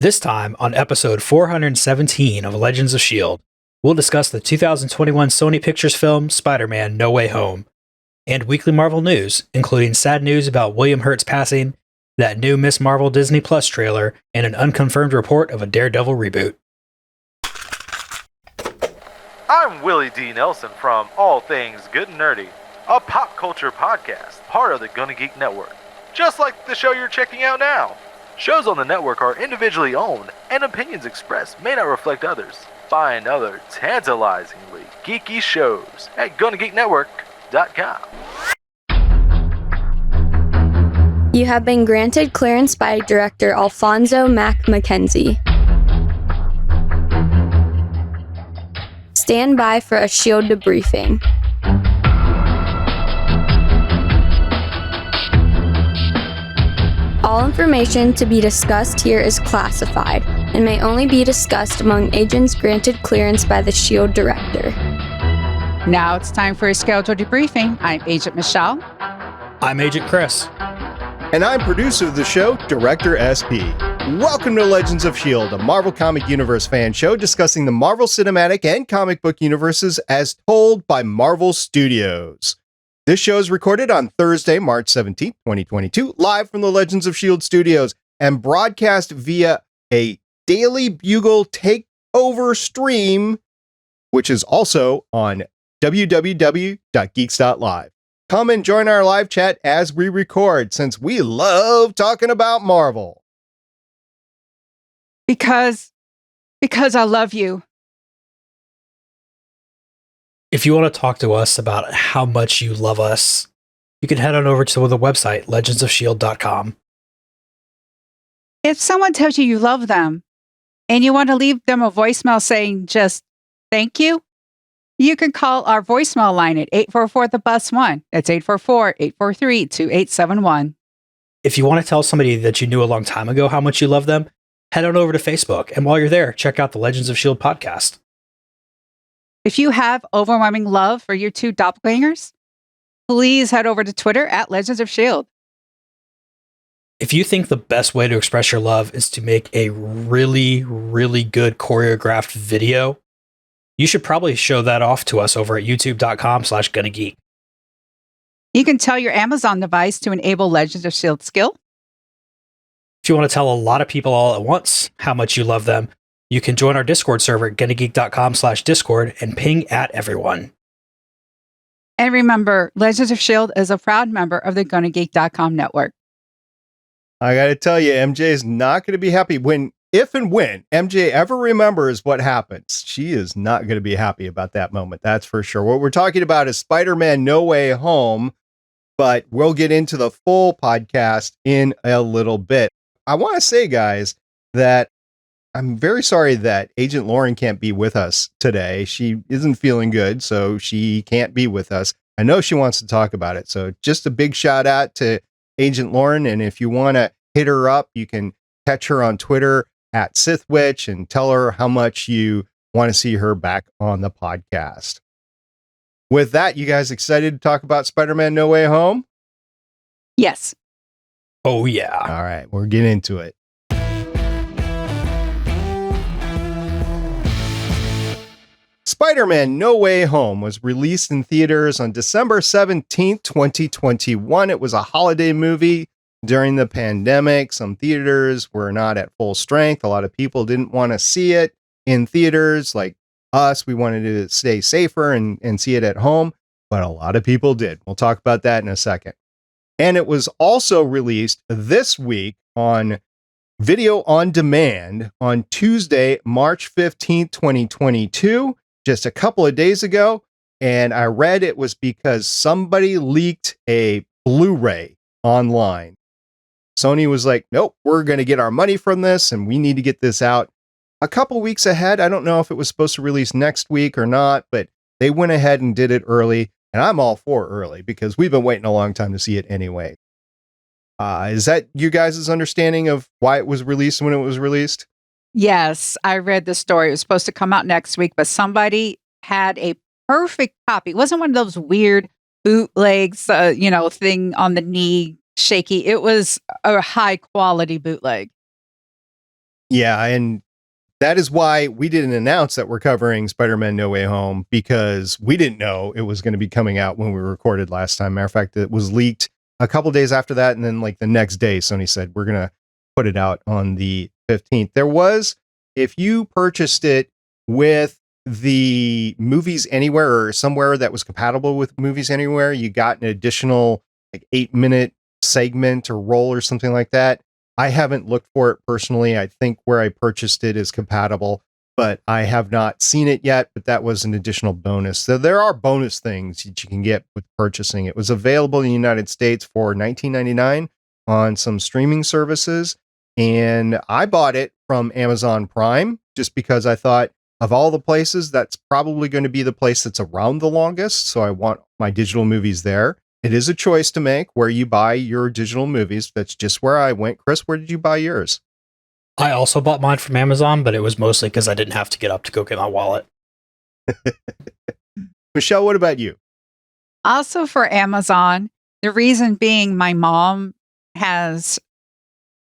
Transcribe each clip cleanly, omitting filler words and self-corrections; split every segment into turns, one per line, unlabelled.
This time, on episode 417 of Legends of S.H.I.E.L.D., we'll discuss the 2021 Sony Pictures film Spider-Man No Way Home, and weekly Marvel news, including sad news about William Hurt's passing, that new Miss Marvel Disney Plus trailer, and an unconfirmed report of a Daredevil reboot.
I'm Willie D. Nelson from All Things Good and Nerdy, a pop culture podcast, part of the Gonna Geek Network, just like the show you're checking out now. Shows on the network are individually owned, and opinions expressed may not reflect others. Find other tantalizingly geeky shows at GonnaGeekNetwork.com.
You have been granted clearance by director Alfonso Mack Mackenzie. Stand by for a S.H.I.E.L.D. debriefing. All information to be discussed here is classified and may only be discussed among agents granted clearance by the S.H.I.E.L.D. director.
Now it's time for a scheduled debriefing. I'm Agent Michelle.
I'm Agent Chris.
And I'm producer of the show, Director SP. Welcome to Legends of S.H.I.E.L.D., a Marvel Comic Universe fan show discussing the Marvel Cinematic and comic book universes as told by Marvel Studios. This show is recorded on Thursday, March 17th, 2022, live from the Legends of S.H.I.E.L.D. studios and broadcast via a Daily Bugle Takeover stream, which is also on www.geeks.live. Come and join our live chat as we record, since we love talking about Marvel.
Because I love you.
If you want to talk to us about how much you love us, you can head on over to the website, legendsofshield.com.
If someone tells you you love them and you want to leave them a voicemail saying just thank you, you can call our voicemail line at 844-THE-BUS-1. That's 844-843-2871.
If you want to tell somebody that you knew a long time ago how much you love them, head on over to Facebook. And while you're there, check out the Legends of S.H.I.E.L.D. podcast.
If you have overwhelming love for your two doppelgangers, please head over to Twitter at Legends of S.H.I.E.L.D.
If you think the best way to express your love is to make a really, really good choreographed video, you should probably show that off to us over at youtube.com/GonnaGeek.
You can tell your Amazon device to enable Legends of S.H.I.E.L.D. skill.
If you want to tell a lot of people all at once how much you love them, you can join our Discord server at GonnaGeek.com/Discord and ping at everyone.
And remember, Legends of S.H.I.E.L.D. is a proud member of the GonnaGeek.com network.
I got to tell you, MJ is not going to be happy if and when MJ ever remembers what happens. She is not going to be happy about that moment. That's for sure. What we're talking about is Spider-Man No Way Home, but we'll get into the full podcast in a little bit. I want to say, guys, that I'm very sorry that Agent Lauren can't be with us today. She isn't feeling good, so she can't be with us. I know she wants to talk about it. So just a big shout out to Agent Lauren. And if you want to hit her up, you can catch her on Twitter at SithWitch and tell her how much you want to see her back on the podcast. With that, you guys excited to talk about Spider-Man No Way Home?
Yes.
Oh, yeah.
All right, we're getting into it. Spider-Man No Way Home was released in theaters on December 17th, 2021. It was a holiday movie during the pandemic. Some theaters were not at full strength. A lot of people didn't want to see it in theaters like us. We wanted to stay safer and see it at home, but a lot of people did. We'll talk about that in a second. And it was also released this week on video on demand on Tuesday, March 15th, 2022. Just a couple of days ago, and I read it was because somebody leaked a Blu-ray online. Sony was like, nope, we're going to get our money from this, and we need to get this out a couple weeks ahead. I don't know if it was supposed to release next week or not, but they went ahead and did it early, and I'm all for early because we've been waiting a long time to see it anyway. Is that you guys' understanding of why it was released when it was released?
Yes, I read the story. It was supposed to come out next week, but somebody had a perfect copy. It wasn't one of those weird bootlegs, thing on the knee shaky. It was a high quality bootleg.
Yeah, and that is why we didn't announce that we're covering Spider-Man No Way Home, because we didn't know it was going to be coming out when we recorded last time. Matter of fact, it was leaked a couple days after that, and then like the next day, Sony said, we're going to put it out on the 15th. There was, if you purchased it with the Movies Anywhere or somewhere that was compatible with Movies Anywhere, you got an additional like 8-minute segment or roll or something like that. I haven't looked for it personally. I think where I purchased it is compatible, but I have not seen it yet, but that was an additional bonus. So there are bonus things that you can get with purchasing. It was available in the United States for $19.99 on some streaming services, and I bought it from Amazon Prime just because I thought of all the places, that's probably going to be the place that's around the longest, so I want my digital movies there. It is a choice to make where you buy your digital movies. That's just where I went. Chris, where did you buy yours?
I also bought mine from Amazon, but it was mostly because I didn't have to get up to go get my wallet.
Michelle, what about you?
Also for Amazon. The reason being my mom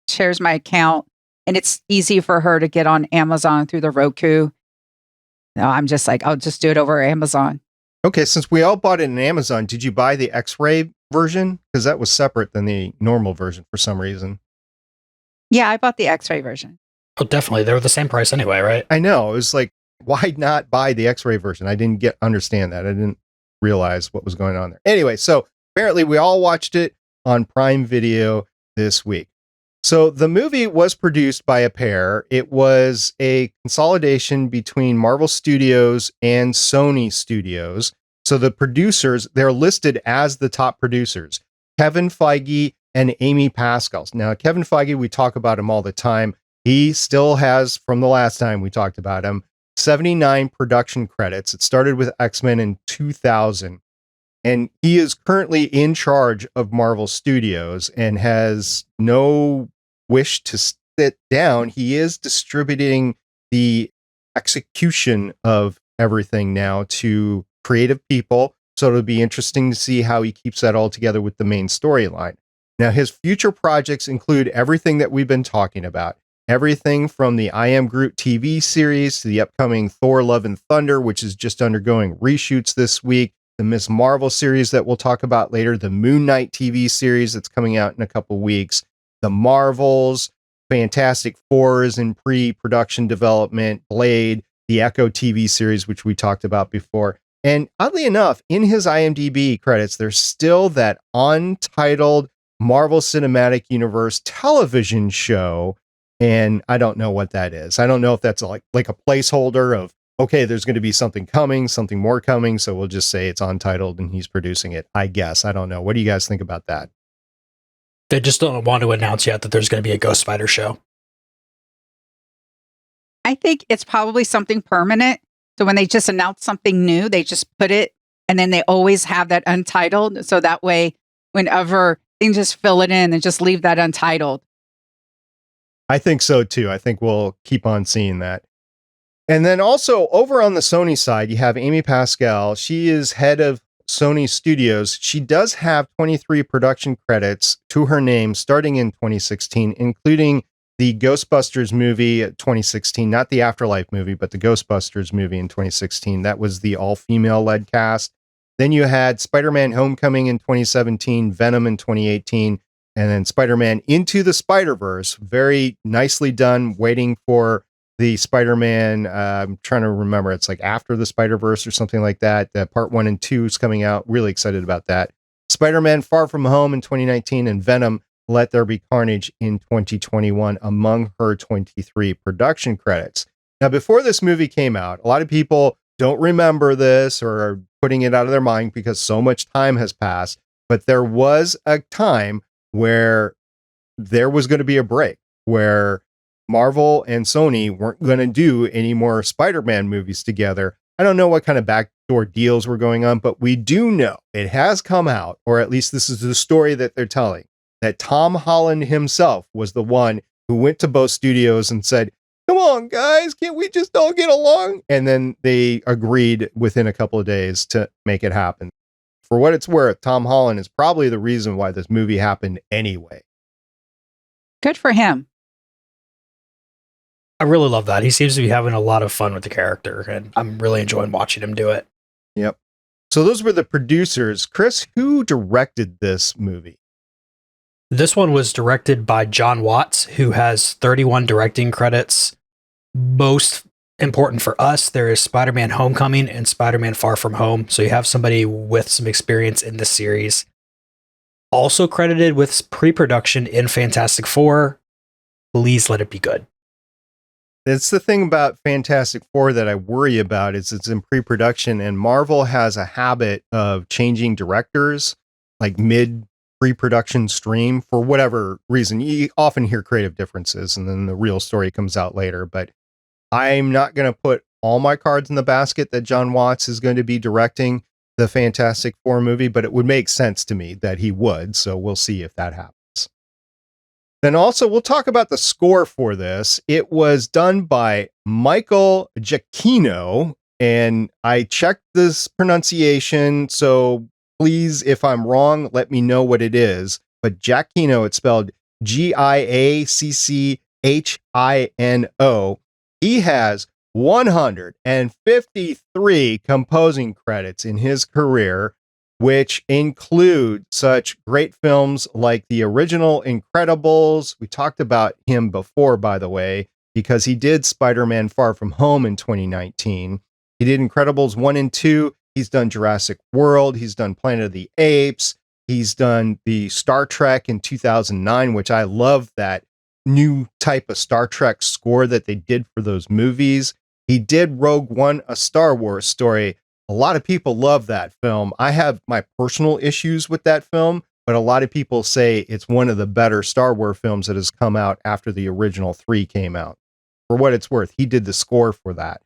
shares my account, and it's easy for her to get on Amazon through the Roku. No, I'm just like, I'll just do it over Amazon.
Okay, since we all bought it in Amazon, did you buy the X-ray version? Because that was separate than the normal version for some reason.
Yeah, I bought the X-ray version.
Oh, definitely. They were the same price anyway, right?
I know. It was like, why not buy the X-ray version? I didn't understand that. I didn't realize what was going on there. Anyway, so apparently we all watched it on Prime Video this week. So the movie was produced by a pair. It was a consolidation between Marvel Studios and Sony Studios. So the producers, they're listed as the top producers, Kevin Feige and Amy Pascal. Now, Kevin Feige, we talk about him all the time. He still has, from the last time we talked about him, 79 production credits. It started with X-Men in 2000. And he is currently in charge of Marvel Studios and has no wish to sit down. He is distributing the execution of everything now to creative people. So it'll be interesting to see how he keeps that all together with the main storyline. Now, his future projects include everything that we've been talking about. Everything from the I Am Groot TV series to the upcoming Thor Love and Thunder, which is just undergoing reshoots this week. The Ms. Marvel series that we'll talk about later, the Moon Knight TV series that's coming out in a couple weeks, the Marvels, Fantastic Four is in pre-production development, Blade, the Echo TV series, which we talked about before. And oddly enough, in his IMDb credits, there's still that untitled Marvel Cinematic Universe television show, and I don't know what that is. I don't know if that's like a placeholder of, okay, there's going to be something coming, something more coming, so we'll just say it's untitled and he's producing it, I guess. I don't know. What do you guys think about that?
They just don't want to announce yet that there's going to be a Ghost Spider show.
I think it's probably something permanent. So when they just announce something new, they just put it, and then they always have that untitled. So that way, whenever they can just fill it in and just leave that untitled.
I think so too. I think we'll keep on seeing that. And then also over on the Sony side, you have Amy Pascal. She is head of Sony Studios. She does have 23 production credits to her name starting in 2016, including the Ghostbusters movie 2016, not the Afterlife movie, but the Ghostbusters movie in 2016. That was the all-female led cast. Then you had Spider-Man Homecoming in 2017, Venom in 2018, and then Spider-Man Into the Spider-Verse. Very nicely done, waiting for the Spider-Man, I'm trying to remember, it's like After the Spider-Verse or something like that. Part 1 and 2 is coming out. Really excited about that. Spider-Man Far From Home in 2019 and Venom Let There Be Carnage in 2021 among her 23 production credits. Now, before this movie came out, a lot of people don't remember this or are putting it out of their mind because so much time has passed, but there was a time where there was going to be a break where Marvel and Sony weren't going to do any more Spider-Man movies together. I don't know what kind of backdoor deals were going on, but we do know it has come out, or at least this is the story that they're telling, that Tom Holland himself was the one who went to both studios and said, come on, guys, can't we just all get along? And then they agreed within a couple of days to make it happen. For what it's worth, Tom Holland is probably the reason why this movie happened anyway.
Good for him.
I really love that. He seems to be having a lot of fun with the character, and I'm really enjoying watching him do it.
Yep. So those were the producers. Chris, who directed this movie?
This one was directed by John Watts, who has 31 directing credits. Most important for us, there is Spider-Man Homecoming and Spider-Man Far From Home. So you have somebody with some experience in this series. Also credited with pre-production in Fantastic Four. Please let it be good.
It's the thing about Fantastic Four that I worry about is it's in pre-production, and Marvel has a habit of changing directors like mid pre-production stream for whatever reason. You often hear creative differences and then the real story comes out later, but I'm not going to put all my cards in the basket that John Watts is going to be directing the Fantastic Four movie, but it would make sense to me that he would, so we'll see if that happens. Then also, we'll talk about the score for this. It was done by Michael Giacchino, and I checked this pronunciation, so please, if I'm wrong, let me know what it is. But Giacchino, it's spelled Giacchino. He has 153 composing credits in his career, which include such great films like the original Incredibles. We talked about him before, by the way, because he did Spider-Man Far From Home in 2019. He did Incredibles 1 and 2. He's done Jurassic World. He's done Planet of the Apes. He's done the Star Trek in 2009, which I love that new type of Star Trek score that they did for those movies. He did Rogue One, a Star Wars story. A lot of people love that film. I have my personal issues with that film, but a lot of people say it's one of the better Star Wars films that has come out after the original 3 came out. For what it's worth, he did the score for that.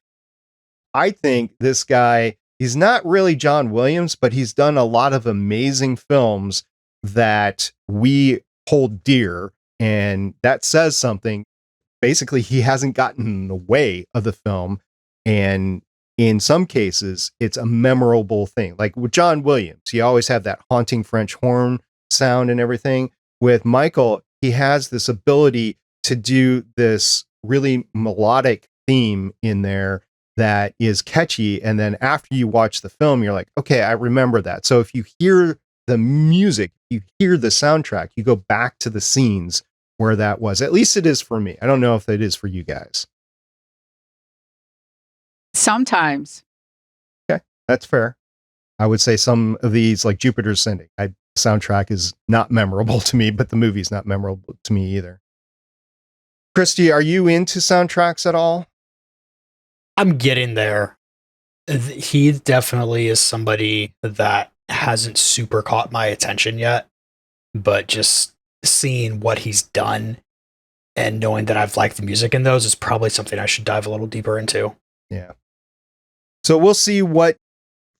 I think this guy, he's not really John Williams, but he's done a lot of amazing films that we hold dear, and that says something. Basically, he hasn't gotten in the way of the film, and in some cases, it's a memorable thing. Like with John Williams, you always have that haunting French horn sound and everything. With Michael, he has this ability to do this really melodic theme in there that is catchy. And then after you watch the film, you're like, okay, I remember that. So if you hear the music, you hear the soundtrack, you go back to the scenes where that was. At least it is for me. I don't know if it is for you guys.
Sometimes.
Okay, that's fair. I would say some of these, like Jupiter's Ascending, soundtrack is not memorable to me, but the movie's not memorable to me either. Christy, are you into soundtracks at all?
I'm getting there. He definitely is somebody that hasn't super caught my attention yet, but just seeing what he's done and knowing that I've liked the music in those is probably something I should dive a little deeper into.
Yeah. So we'll see what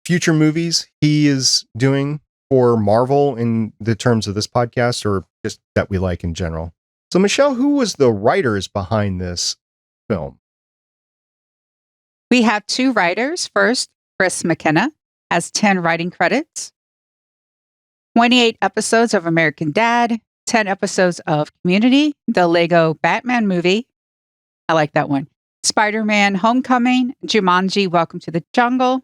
future movies he is doing for Marvel in the terms of this podcast, or just that we like in general. So Michelle, who was the writers behind this film?
We have 2 writers. First, Chris McKenna has 10 writing credits, 28 episodes of American Dad, 10 episodes of Community, the Lego Batman movie. I like that one. Spider-Man Homecoming, Jumanji Welcome to the Jungle,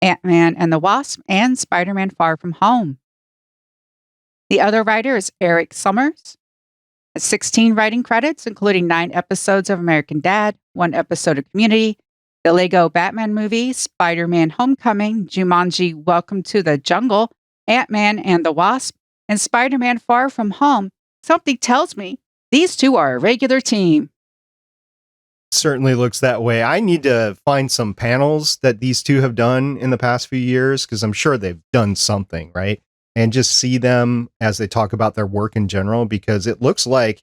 Ant-Man and the Wasp, and Spider-Man Far From Home. The other writer is Erik Sommers, has 16 writing credits, including 9 episodes of American Dad, 1 episode of Community, the Lego Batman movie, Spider-Man Homecoming, Jumanji Welcome to the Jungle, Ant-Man and the Wasp, and Spider-Man Far From Home. Something tells me these 2 are a regular team.
Certainly looks that way. I need to find some panels that these 2 have done in the past few years, because I'm sure they've done something, right? And just see them as they talk about their work in general, because it looks like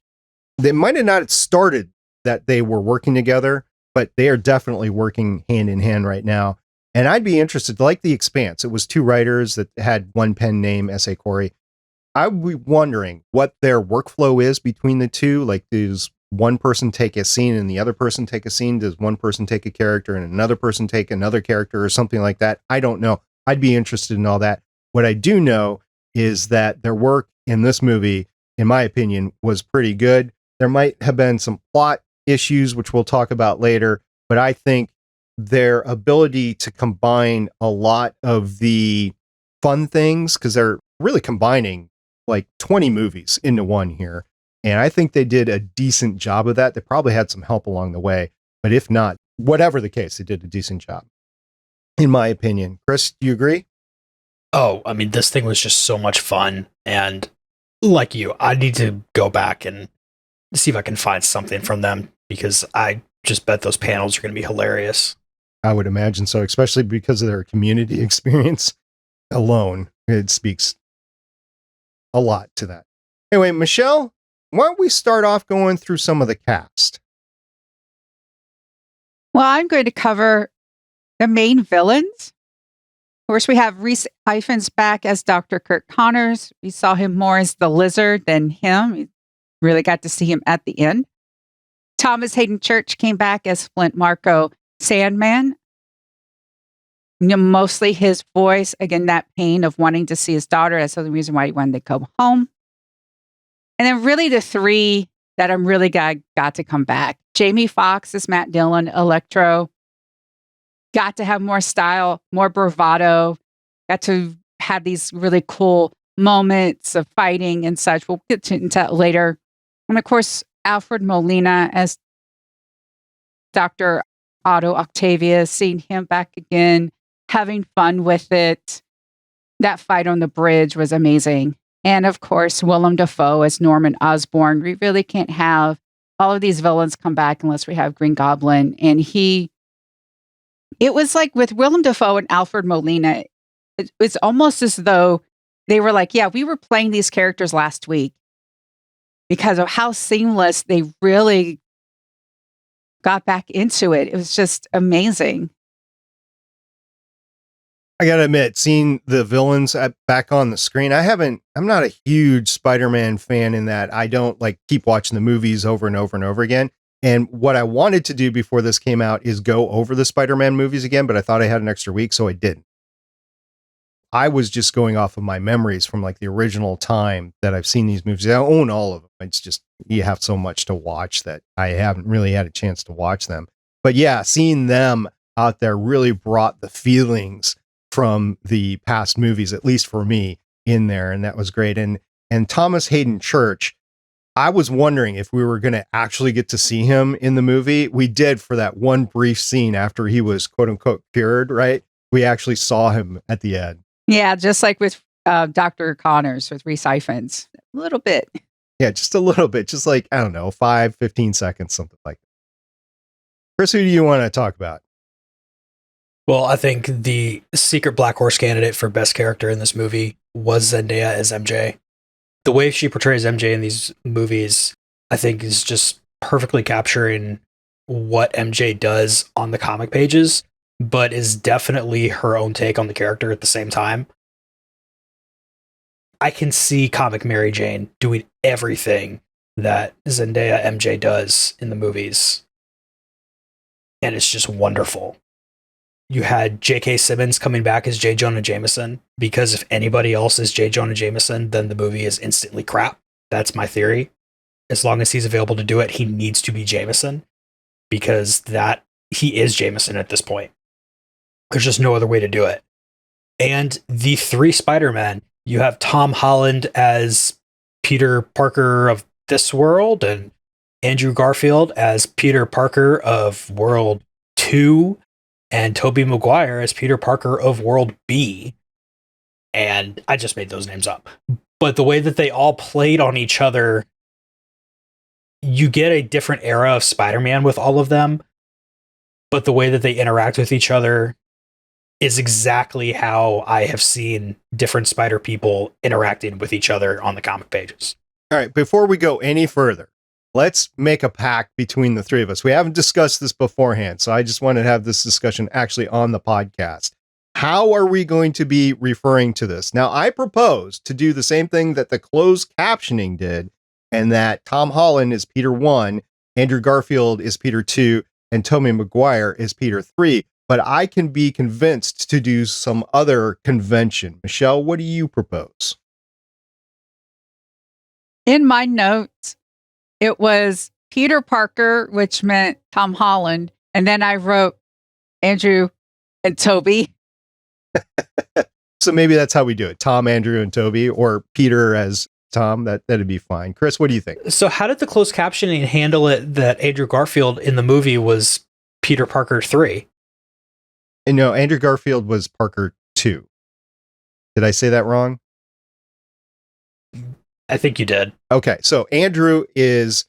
they might have not started that they were working together, but they are definitely working hand in hand right now. And I'd be interested, like The Expanse. It was 2 writers that had one pen name, S.A. Corey. I'd be wondering what their workflow is between the 2. Like, does one person take a scene and the other person take a scene? Does one person take a character and another person take another character, or something like that? I don't know. I'd be interested in all that. What I do know is that their work in this movie, in my opinion, was pretty good. There might have been some plot issues, which we'll talk about later, but I think their ability to combine a lot of the fun things, because they're really combining like 20 movies into one here. And I think they did a decent job of that. They probably had some help along the way, but if not, whatever the case, they did a decent job, in my opinion. Chris, do you agree?
Oh, I mean, this thing was just so much fun. And like you, I need to go back and see if I can find something from them, because I just bet those panels are going to be hilarious.
I would imagine so, especially because of their community experience alone. It speaks a lot to that. Anyway, Michelle, why don't we start off going through some of the cast?
Well, I'm going to cover the main villains. Of course, we have Rhys Ifans back as Dr. Kirk Connors. We saw him more as the Lizard than him. We really got to see him at the end. Thomas Haden Church came back as Flint Marco Sandman. You know, mostly his voice, again, that pain of wanting to see his daughter. That's the reason why he wanted to come home. And then really the three that I'm really got to come back. Jamie Foxx as Matt Dillon, Electro. Got to have more style, more bravado. Got to have these really cool moments of fighting and such. We'll get into that later. And of course, Alfred Molina as Dr. Otto Octavius, seeing him back again, having fun with it. That fight on the bridge was amazing. And of course, Willem Dafoe as Norman Osborn. We really can't have all of these villains come back unless we have Green Goblin. And it was like with Willem Dafoe and Alfred Molina, it's almost as though they were like, yeah, we were playing these characters last week because of how seamless they really got back into it. It was just amazing.
I gotta admit, seeing the villains back on the screen, I'm not a huge Spider-Man fan in that I don't like keep watching the movies over and over and over again. And what I wanted to do before this came out is go over the Spider-Man movies again, but I thought I had an extra week, so I didn't. I was just going off of my memories from like the original time that I've seen these movies. I own all of them. It's just, you have so much to watch that I haven't really had a chance to watch them. But yeah, seeing them out there really brought the feelings from the past movies, at least for me, in there. And that was great. And Thomas Haden Church, I was wondering if we were going to actually get to see him in the movie. We did for that one brief scene after he was quote unquote cured, right? We actually saw him at the end. Yeah,
just like with Dr. Connors with Rhys Ifans. A little bit.
Yeah, just a little bit. Just like, I don't know, 5-15 seconds, something like that. Chris, who do you want to talk about?
Well, I think the secret Black Horse candidate for best character in this movie was Zendaya as MJ. The way she portrays MJ in these movies, I think, is just perfectly capturing what MJ does on the comic pages, but is definitely her own take on the character at the same time. I can see comic Mary Jane doing everything that Zendaya MJ does in the movies, and it's just wonderful. You had J.K. Simmons coming back as J. Jonah Jameson, because if anybody else is J. Jonah Jameson, then the movie is instantly crap. That's my theory. As long as he's available to do it, he needs to be Jameson, because he is Jameson at this point. There's just no other way to do it. And the three Spider-Men, you have Tom Holland as Peter Parker of this world, and Andrew Garfield as Peter Parker of World 2, and Tobey Maguire as Peter Parker of World B. And I just made those names up. But the way that they all played on each other, you get a different era of Spider-Man with all of them. But the way that they interact with each other is exactly how I have seen different Spider people interacting with each other on the comic pages.
All right, before we go any further, let's make a pact between the three of us. We haven't discussed this beforehand, so I just wanted to have this discussion actually on the podcast. How are we going to be referring to this? Now, I propose to do the same thing that the closed captioning did, and that Tom Holland is Peter 1, Andrew Garfield is Peter 2, and Tobey Maguire is Peter 3. But I can be convinced to do some other convention. Michelle, what do you propose?
In my notes, it was Peter Parker, which meant Tom Holland. And then I wrote Andrew and Tobey.
So maybe that's how we do it. Tom, Andrew, and Tobey, or Peter as Tom. That'd be fine. Chris, what do you think?
So how did the closed captioning handle it that Andrew Garfield in the movie was Peter Parker 3?
And no, Andrew Garfield was Parker 2. Did I say that wrong?
I think you did.
Okay, so Andrew is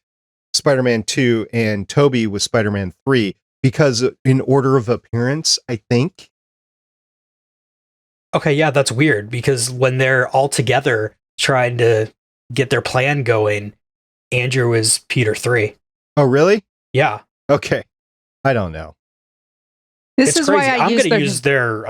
Spider-Man 2 and Tobey was Spider-Man 3 because in order of appearance, I think.
Okay, yeah, that's weird because when they're all together trying to get their plan going, Andrew is Peter 3.
Oh, really?
Yeah.
Okay. I don't know.
This is
crazy.
why
I'm going to use their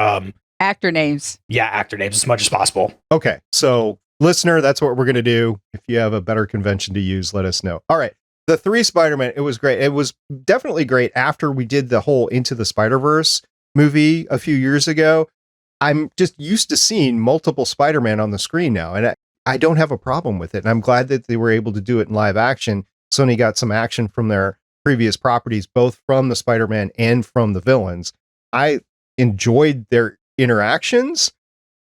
actor names.
Yeah, actor names as much as possible.
Okay, so listener, that's what we're going to do. If you have a better convention to use, let us know. All right. The 3 Spider-Man, it was great. It was definitely great after we did the whole Into the Spider-Verse movie a few years ago. I'm just used to seeing multiple Spider-Man on the screen now, and I don't have a problem with it. And I'm glad that they were able to do it in live action. Sony got some action from their previous properties, both from the Spider-Man and from the villains. I enjoyed their interactions.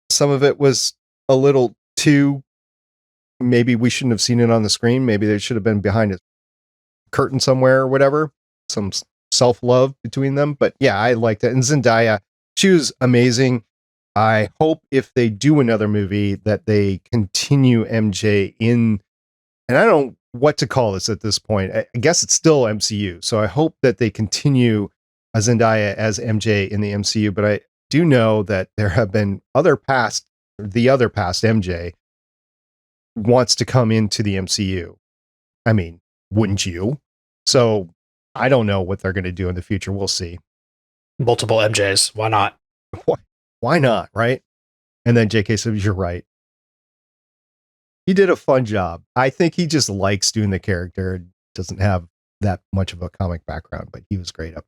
Some of it was a little too, maybe we shouldn't have seen it on the screen. Maybe they should have been behind a curtain somewhere or whatever. Some self-love between them. But yeah, I liked it. And Zendaya, she was amazing. I hope if they do another movie that they continue MJ in, and I don't know what to call this at this point. I guess it's still MCU. So I hope that they continue Zendaya as MJ in the MCU. But I do know that there have been the other past MJ wants to come into the MCU. I mean, wouldn't you? So I don't know what they're going to do in the future. We'll see.
Multiple MJs. Why not?
Why not, right? And then JK says, you're right. He did a fun job. I think he just likes doing the character. Doesn't have that much of a comic background, but he was great up.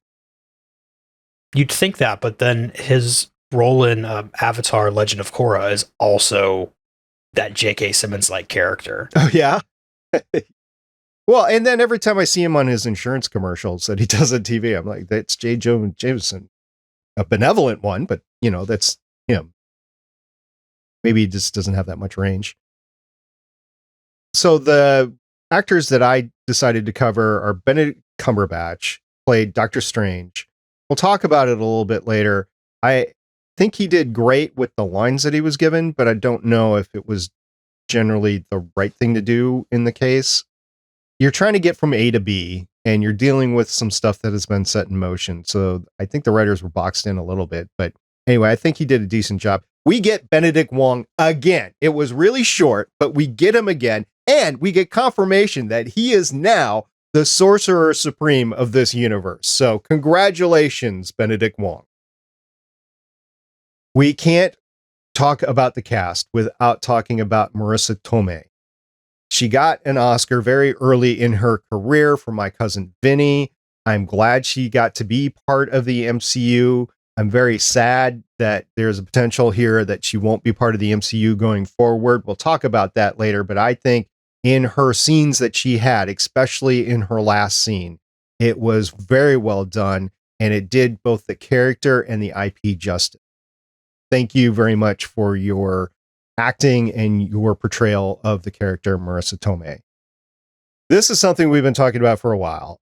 You'd think that, but then his role in Avatar Legend of Korra is also that J.K. Simmons-like character.
Oh, yeah? Well, and then every time I see him on his insurance commercials that he does on TV, I'm like, that's J. Jonah Jameson. A benevolent one, but, that's him. Maybe he just doesn't have that much range. So the actors that I decided to cover are Benedict Cumberbatch, played Doctor Strange. We'll talk about it a little bit later. I think he did great with the lines that he was given, but I don't know if it was generally the right thing to do in the case. You're trying to get from A to B, and you're dealing with some stuff that has been set in motion. So I think the writers were boxed in a little bit. But anyway, I think he did a decent job. We get Benedict Wong again. It was really short, but we get him again. And we get confirmation that he is now the Sorcerer Supreme of this universe. So congratulations, Benedict Wong. We can't talk about the cast without talking about Marisa Tomei. She got an Oscar very early in her career for My Cousin Vinny. I'm glad she got to be part of the MCU. I'm very sad that there's a potential here that she won't be part of the MCU going forward. We'll talk about that later, but I think in her scenes that she had, especially in her last scene, it was very well done, and it did both the character and the IP justice. Thank you very much for your acting and your portrayal of the character Marisa Tomei. This is something we've been talking about for a while.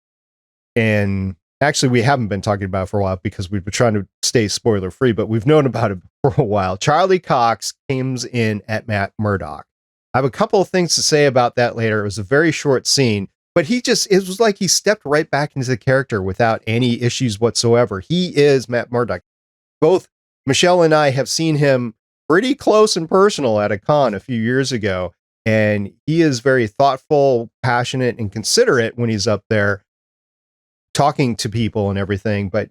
And actually, we haven't been talking about it for a while because we've been trying to stay spoiler free, but we've known about it for a while. Charlie Cox comes in at Matt Murdock. I have a couple of things to say about that later. It was a very short scene, but it was like he stepped right back into the character without any issues whatsoever. He is Matt Murdock. Both Michelle and I have seen him pretty close and personal at a con a few years ago, and he is very thoughtful, passionate, and considerate when he's up there talking to people and everything. But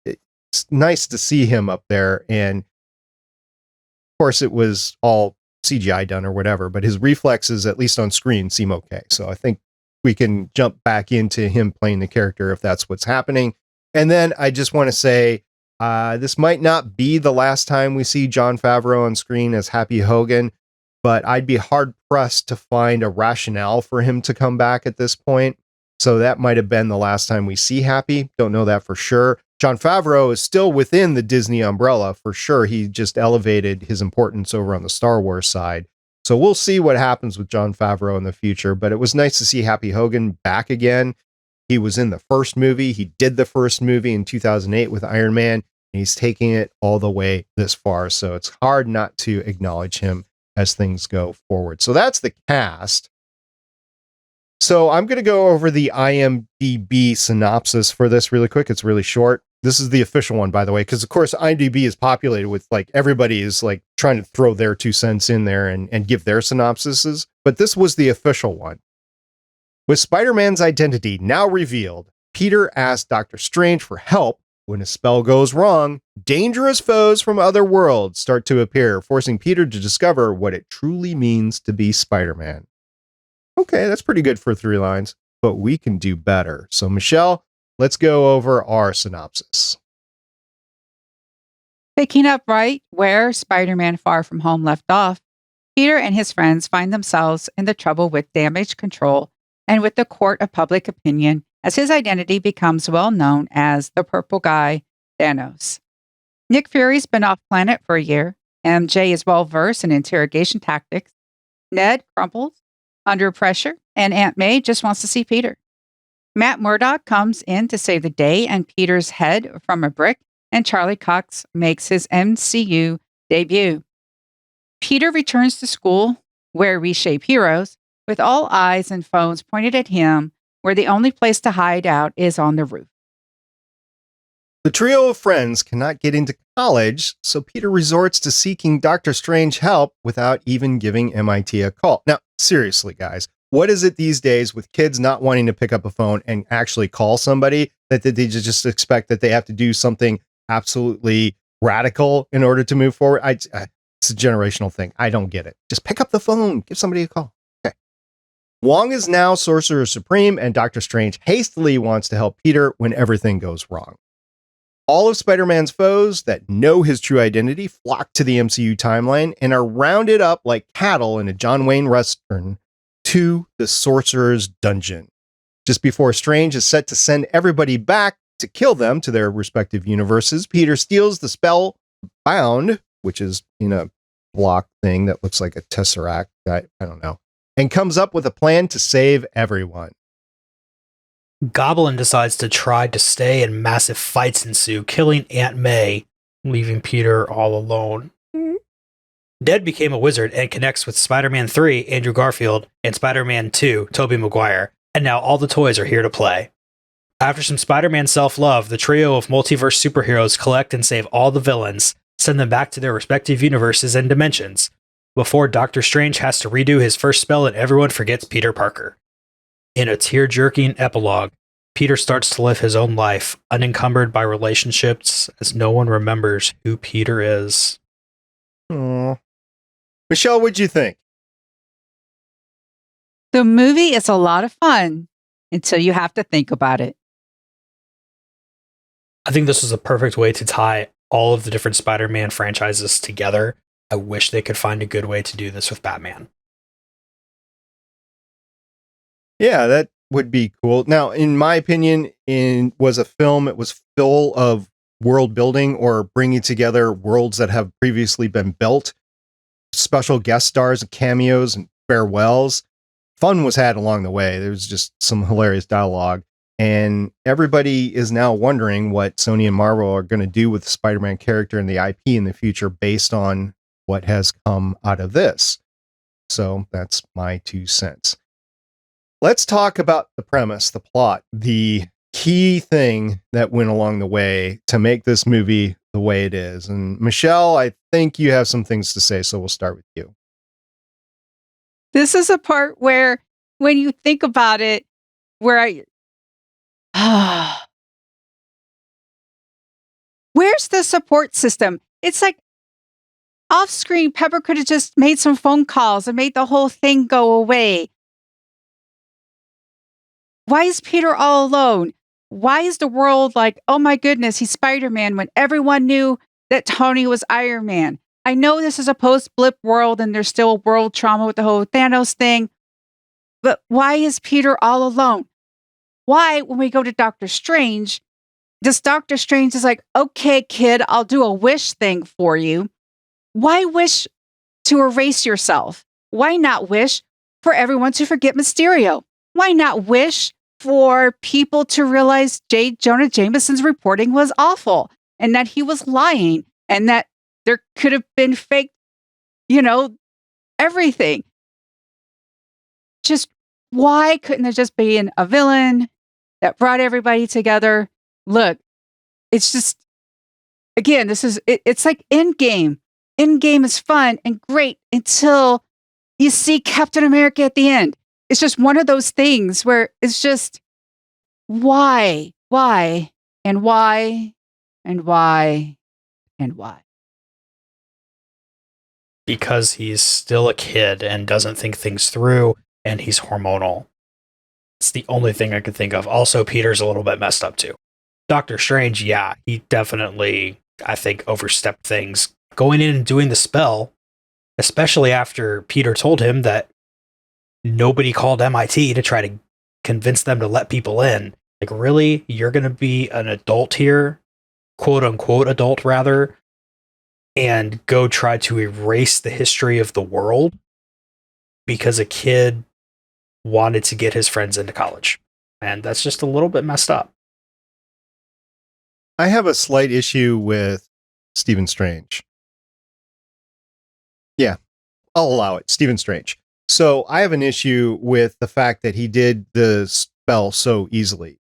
it's nice to see him up there, and of course it was all CGI done or whatever, but his reflexes, at least on screen, seem okay. So I think we can jump back into him playing the character if that's what's happening. And then I just want to say, this might not be the last time we see Jon Favreau on screen as Happy Hogan, but I'd be hard pressed to find a rationale for him to come back at this point. So that might have been the last time we see Happy. Don't know that for sure. Jon Favreau is still within the Disney umbrella for sure. He just elevated his importance over on the Star Wars side. So we'll see what happens with Jon Favreau in the future. But it was nice to see Happy Hogan back again. He was in the first movie. He did the first movie in 2008 with Iron Man. And he's taking it all the way this far. So it's hard not to acknowledge him as things go forward. So that's the cast. So I'm going to go over the IMDb synopsis for this really quick. It's really short. This is the official one, by the way, because of course IMDb is populated with like everybody is like trying to throw their 2 cents in there and give their synopsises. But this was the official one. With Spider-Man's identity now revealed, Peter asks Doctor Strange for help. When a spell goes wrong, dangerous foes from other worlds start to appear, forcing Peter to discover what it truly means to be Spider-Man. Okay, that's pretty good for 3 lines, but we can do better. So, Michelle, let's go over our synopsis.
Picking up right where Spider-Man Far From Home left off, Peter and his friends find themselves in the trouble with damage control and with the court of public opinion as his identity becomes well known as the Purple Guy, Thanos. Nick Fury's been off planet for a year. MJ is well versed in interrogation tactics. Ned crumples under pressure, and Aunt May just wants to see Peter. Matt Murdock comes in to save the day and Peter's head from a brick, and Charlie Cox makes his MCU debut. Peter returns to school, where we shape heroes, with all eyes and phones pointed at him, where the only place to hide out is on the roof.
The trio of friends cannot get into college, so Peter resorts to seeking Doctor Strange help without even giving MIT a call. Now, seriously, guys, what is it these days with kids not wanting to pick up a phone and actually call somebody that they just expect that they have to do something absolutely radical in order to move forward? It's a generational thing. I don't get it. Just pick up the phone, give somebody a call. Okay. Wong is now Sorcerer Supreme, and Doctor Strange hastily wants to help Peter when everything goes wrong. All of Spider-Man's foes that know his true identity flock to the MCU timeline and are rounded up like cattle in a John Wayne Western to the Sorcerer's Dungeon. Just before Strange is set to send everybody back to kill them to their respective universes, Peter steals the spell Bound, which is in a block thing that looks like a tesseract. I don't know. And comes up with a plan to save everyone.
Goblin decides to try to stay and massive fights ensue, killing Aunt May, leaving Peter all alone. Ned became a wizard and connects with Spider-Man 3, Andrew Garfield, and Spider-Man 2, Tobey Maguire, and now all the toys are here to play. After some Spider-Man self-love, the trio of multiverse superheroes collect and save all the villains, send them back to their respective universes and dimensions, before Doctor Strange has to redo his first spell and everyone forgets Peter Parker. In a tear-jerking epilogue, Peter starts to live his own life, unencumbered by relationships, as no one remembers who Peter is.
Aww. Michelle, what'd you think?
The movie is a lot of fun until you have to think about it.
I think this was a perfect way to tie all of the different Spider-Man franchises together. I wish they could find a good way to do this with Batman.
Yeah, that would be cool. Now, in my opinion, it was full of world building or bringing together worlds that have previously been built, special guest stars, cameos, and farewells. Fun was had along the way. There was just some hilarious dialogue, and everybody is now wondering what Sony and Marvel are going to do with the Spider-Man character and the IP in the future based on what has come out of this. So that's my 2 cents. Let's talk about the premise, the plot, the key thing that went along the way to make this movie the way it is. And Michelle, I think you have some things to say, so we'll start with you.
This is a part where, when you think about it, where's the support system? It's like off screen, Pepper could have just made some phone calls and made the whole thing go away. Why is Peter all alone? Why is the world like, oh my goodness, he's Spider-Man, when everyone knew that Tony was Iron Man? I know this is a post-blip world and there's still world trauma with the whole Thanos thing, but why is Peter all alone? why, when we go to Doctor Strange, this Doctor Strange is like, okay, kid, I'll do a wish thing for you. Why wish to erase yourself? Why not wish for everyone to forget Mysterio? Why not wish for people to realize J. Jonah Jameson's reporting was awful and that he was lying and that there could have been fake, everything? Just why couldn't there just be a villain that brought everybody together? Look, it's just, again, it's like Endgame. Endgame is fun and great until you see Captain America at the end. It's just one of those things where it's just, why, and why, and why, and why?
Because he's still a kid and doesn't think things through, and he's hormonal. It's the only thing I could think of. Also, Peter's a little bit messed up too. Doctor Strange, yeah, he definitely, I think, overstepped things. Going in and doing the spell, especially after Peter told him that nobody called MIT to try to convince them to let people in. Like, really? You're going to be an adult here, quote unquote adult rather, and go try to erase the history of the world because a kid wanted to get his friends into college. And that's just a little bit messed up.
I have a slight issue with Stephen Strange. Yeah, I'll allow it. Stephen Strange. So I have an issue with the fact that he did the spell so easily.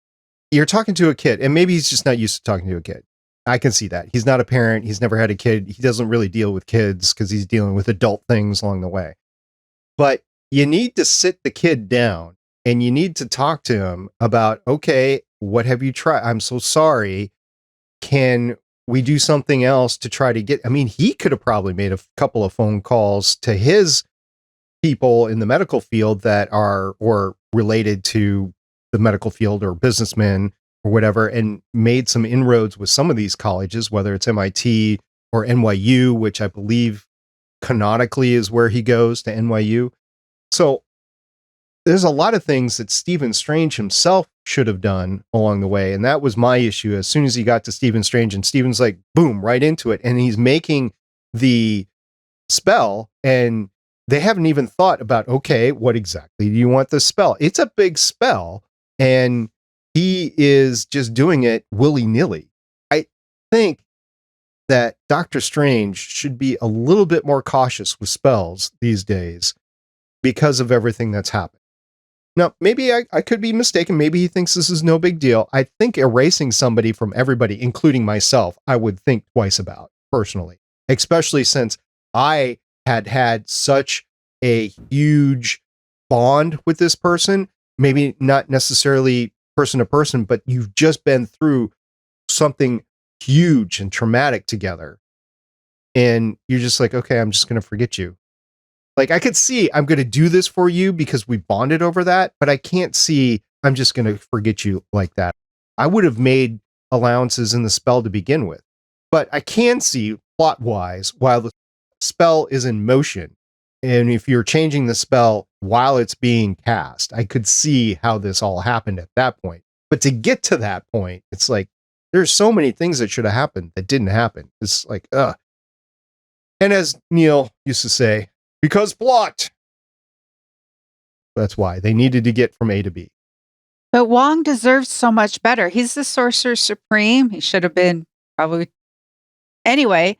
You're talking to a kid, and maybe he's just not used to talking to a kid. I can see that. He's not a parent. He's never had a kid. He doesn't really deal with kids because he's dealing with adult things along the way. But you need to sit the kid down and you need to talk to him about, okay, what have you tried? I'm so sorry. Can we do something else to try to get, he could have probably made a couple of phone calls to his people in the medical field that are, or related to the medical field or businessmen or whatever, and made some inroads with some of these colleges, whether it's MIT or NYU, which I believe canonically is where he goes, to NYU. So there's a lot of things that Stephen Strange himself should have done along the way. And that was my issue. As soon as he got to Stephen Strange, and Stephen's like, boom, right into it. And he's making the spell, and they haven't even thought about, okay, what exactly do you want the spell? It's a big spell, and he is just doing it willy-nilly. I think that Doctor Strange should be a little bit more cautious with spells these days because of everything that's happened. Now, maybe I could be mistaken. Maybe he thinks this is no big deal. I think erasing somebody from everybody, including myself, I would think twice about, personally, especially since I had such a huge bond with this person. Maybe not necessarily person to person, but you've just been through something huge and traumatic together. And you're just like, okay, I'm just going to forget you. Like, I could see I'm going to do this for you because we bonded over that, but I can't see I'm just going to forget you like that. I would have made allowances in the spell to begin with, but I can see plot wise while the spell is in motion. And if you're changing the spell while it's being cast, I could see how this all happened at that point. But to get to that point, it's like, there's so many things that should have happened that didn't happen. It's like, ugh. And as Neil used to say, because plot. That's why they needed to get from A to B.
But Wong deserves so much better. He's the Sorcerer Supreme. He should have been probably. Anyway,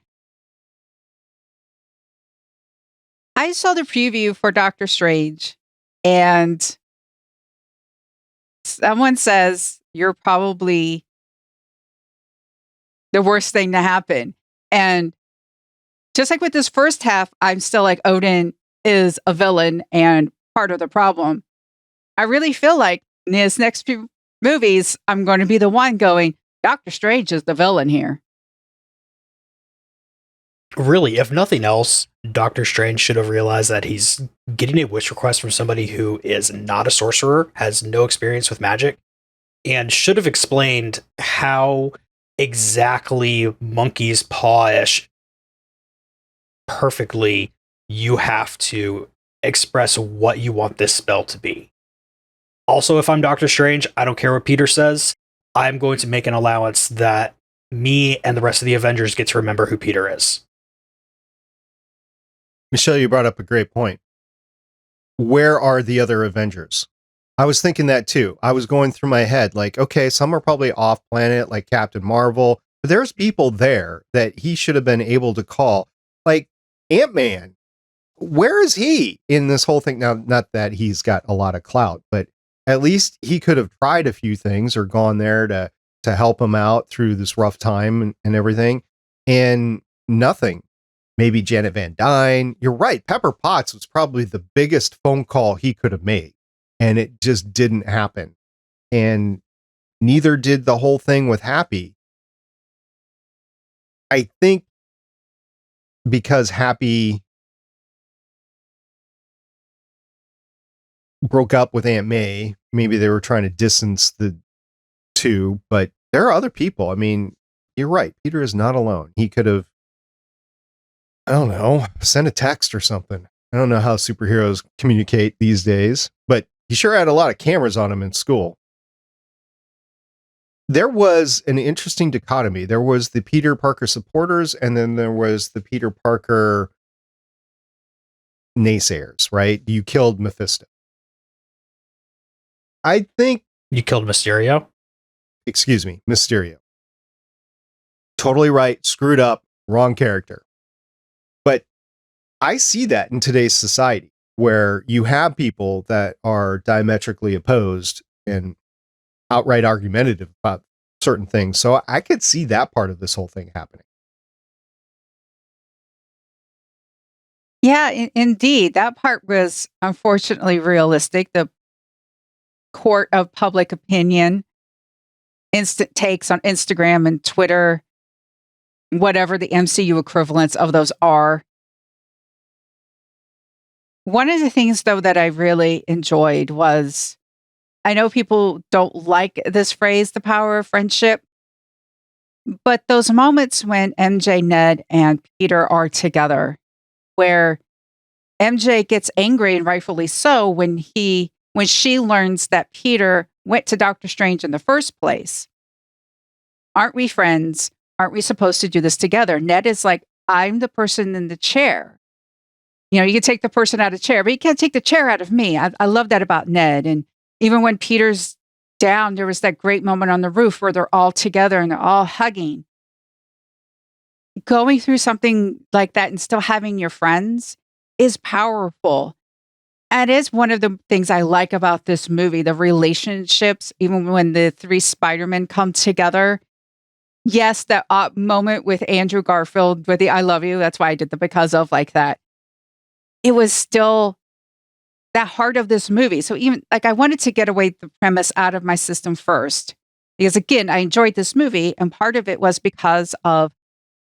I saw the preview for Doctor Strange, and someone says you're probably the worst thing to happen. And just like with this first half, I'm still like, Odin is a villain and part of the problem. I really feel like in his next few movies, I'm going to be the one going, Doctor Strange is the villain here.
Really, if nothing else, Doctor Strange should have realized that he's getting a wish request from somebody who is not a sorcerer, has no experience with magic, and should have explained how exactly monkey's paw-ish perfectly you have to express what you want this spell to be. Also, if I'm Doctor Strange, I don't care what Peter says. I'm going to make an allowance that me and the rest of the Avengers get to remember who Peter is.
Michelle, you brought up a great point. Where are the other Avengers? I was thinking that too. I was going through my head like, okay, some are probably off planet, like Captain Marvel, but there's people there that he should have been able to call. Like Ant-Man, where is he in this whole thing? Now, not that he's got a lot of clout, but at least he could have tried a few things or gone there to help him out through this rough time and everything. And nothing. Maybe Janet Van Dyne. You're right. Pepper Potts was probably the biggest phone call he could have made. And it just didn't happen. And neither did the whole thing with Happy. I think because Happy broke up with Aunt May, maybe they were trying to distance the two, but there are other people. I mean, you're right. Peter is not alone. He could have, I don't know, sent a text or something. I don't know how superheroes communicate these days, but he sure had a lot of cameras on him in school. There was an interesting dichotomy. There was the Peter Parker supporters, and then there was the Peter Parker naysayers, right? You killed Mephisto. I think...
You killed Mysterio?
Excuse me, Mysterio. Totally right, screwed up, wrong character. But I see that in today's society, where you have people that are diametrically opposed and outright argumentative about certain things. So I could see that part of this whole thing happening.
Yeah, indeed. That part was unfortunately realistic. The court of public opinion, instant takes on Instagram and Twitter, whatever the MCU equivalents of those are. One of the things, though, that I really enjoyed was, I know people don't like this phrase, the power of friendship, but those moments when MJ, Ned, and Peter are together, where MJ gets angry, and rightfully so, when she learns that Peter went to Doctor Strange in the first place. Aren't we friends? Aren't we supposed to do this together? Ned is like, I'm the person in the chair. You know, you can take the person out of the chair, but you can't take the chair out of me. I love that about Ned. And even when Peter's down, there was that great moment on the roof where they're all together and they're all hugging. Going through something like that and still having your friends is powerful. And it is one of the things I like about this movie, the relationships, even when the three Spider-Men come together. Yes, that moment with Andrew Garfield with the I love you, that's why I did the because of like that. It was still that heart of this movie. So even like I wanted to get away the premise out of my system first. Because again, I enjoyed this movie, and part of it was because of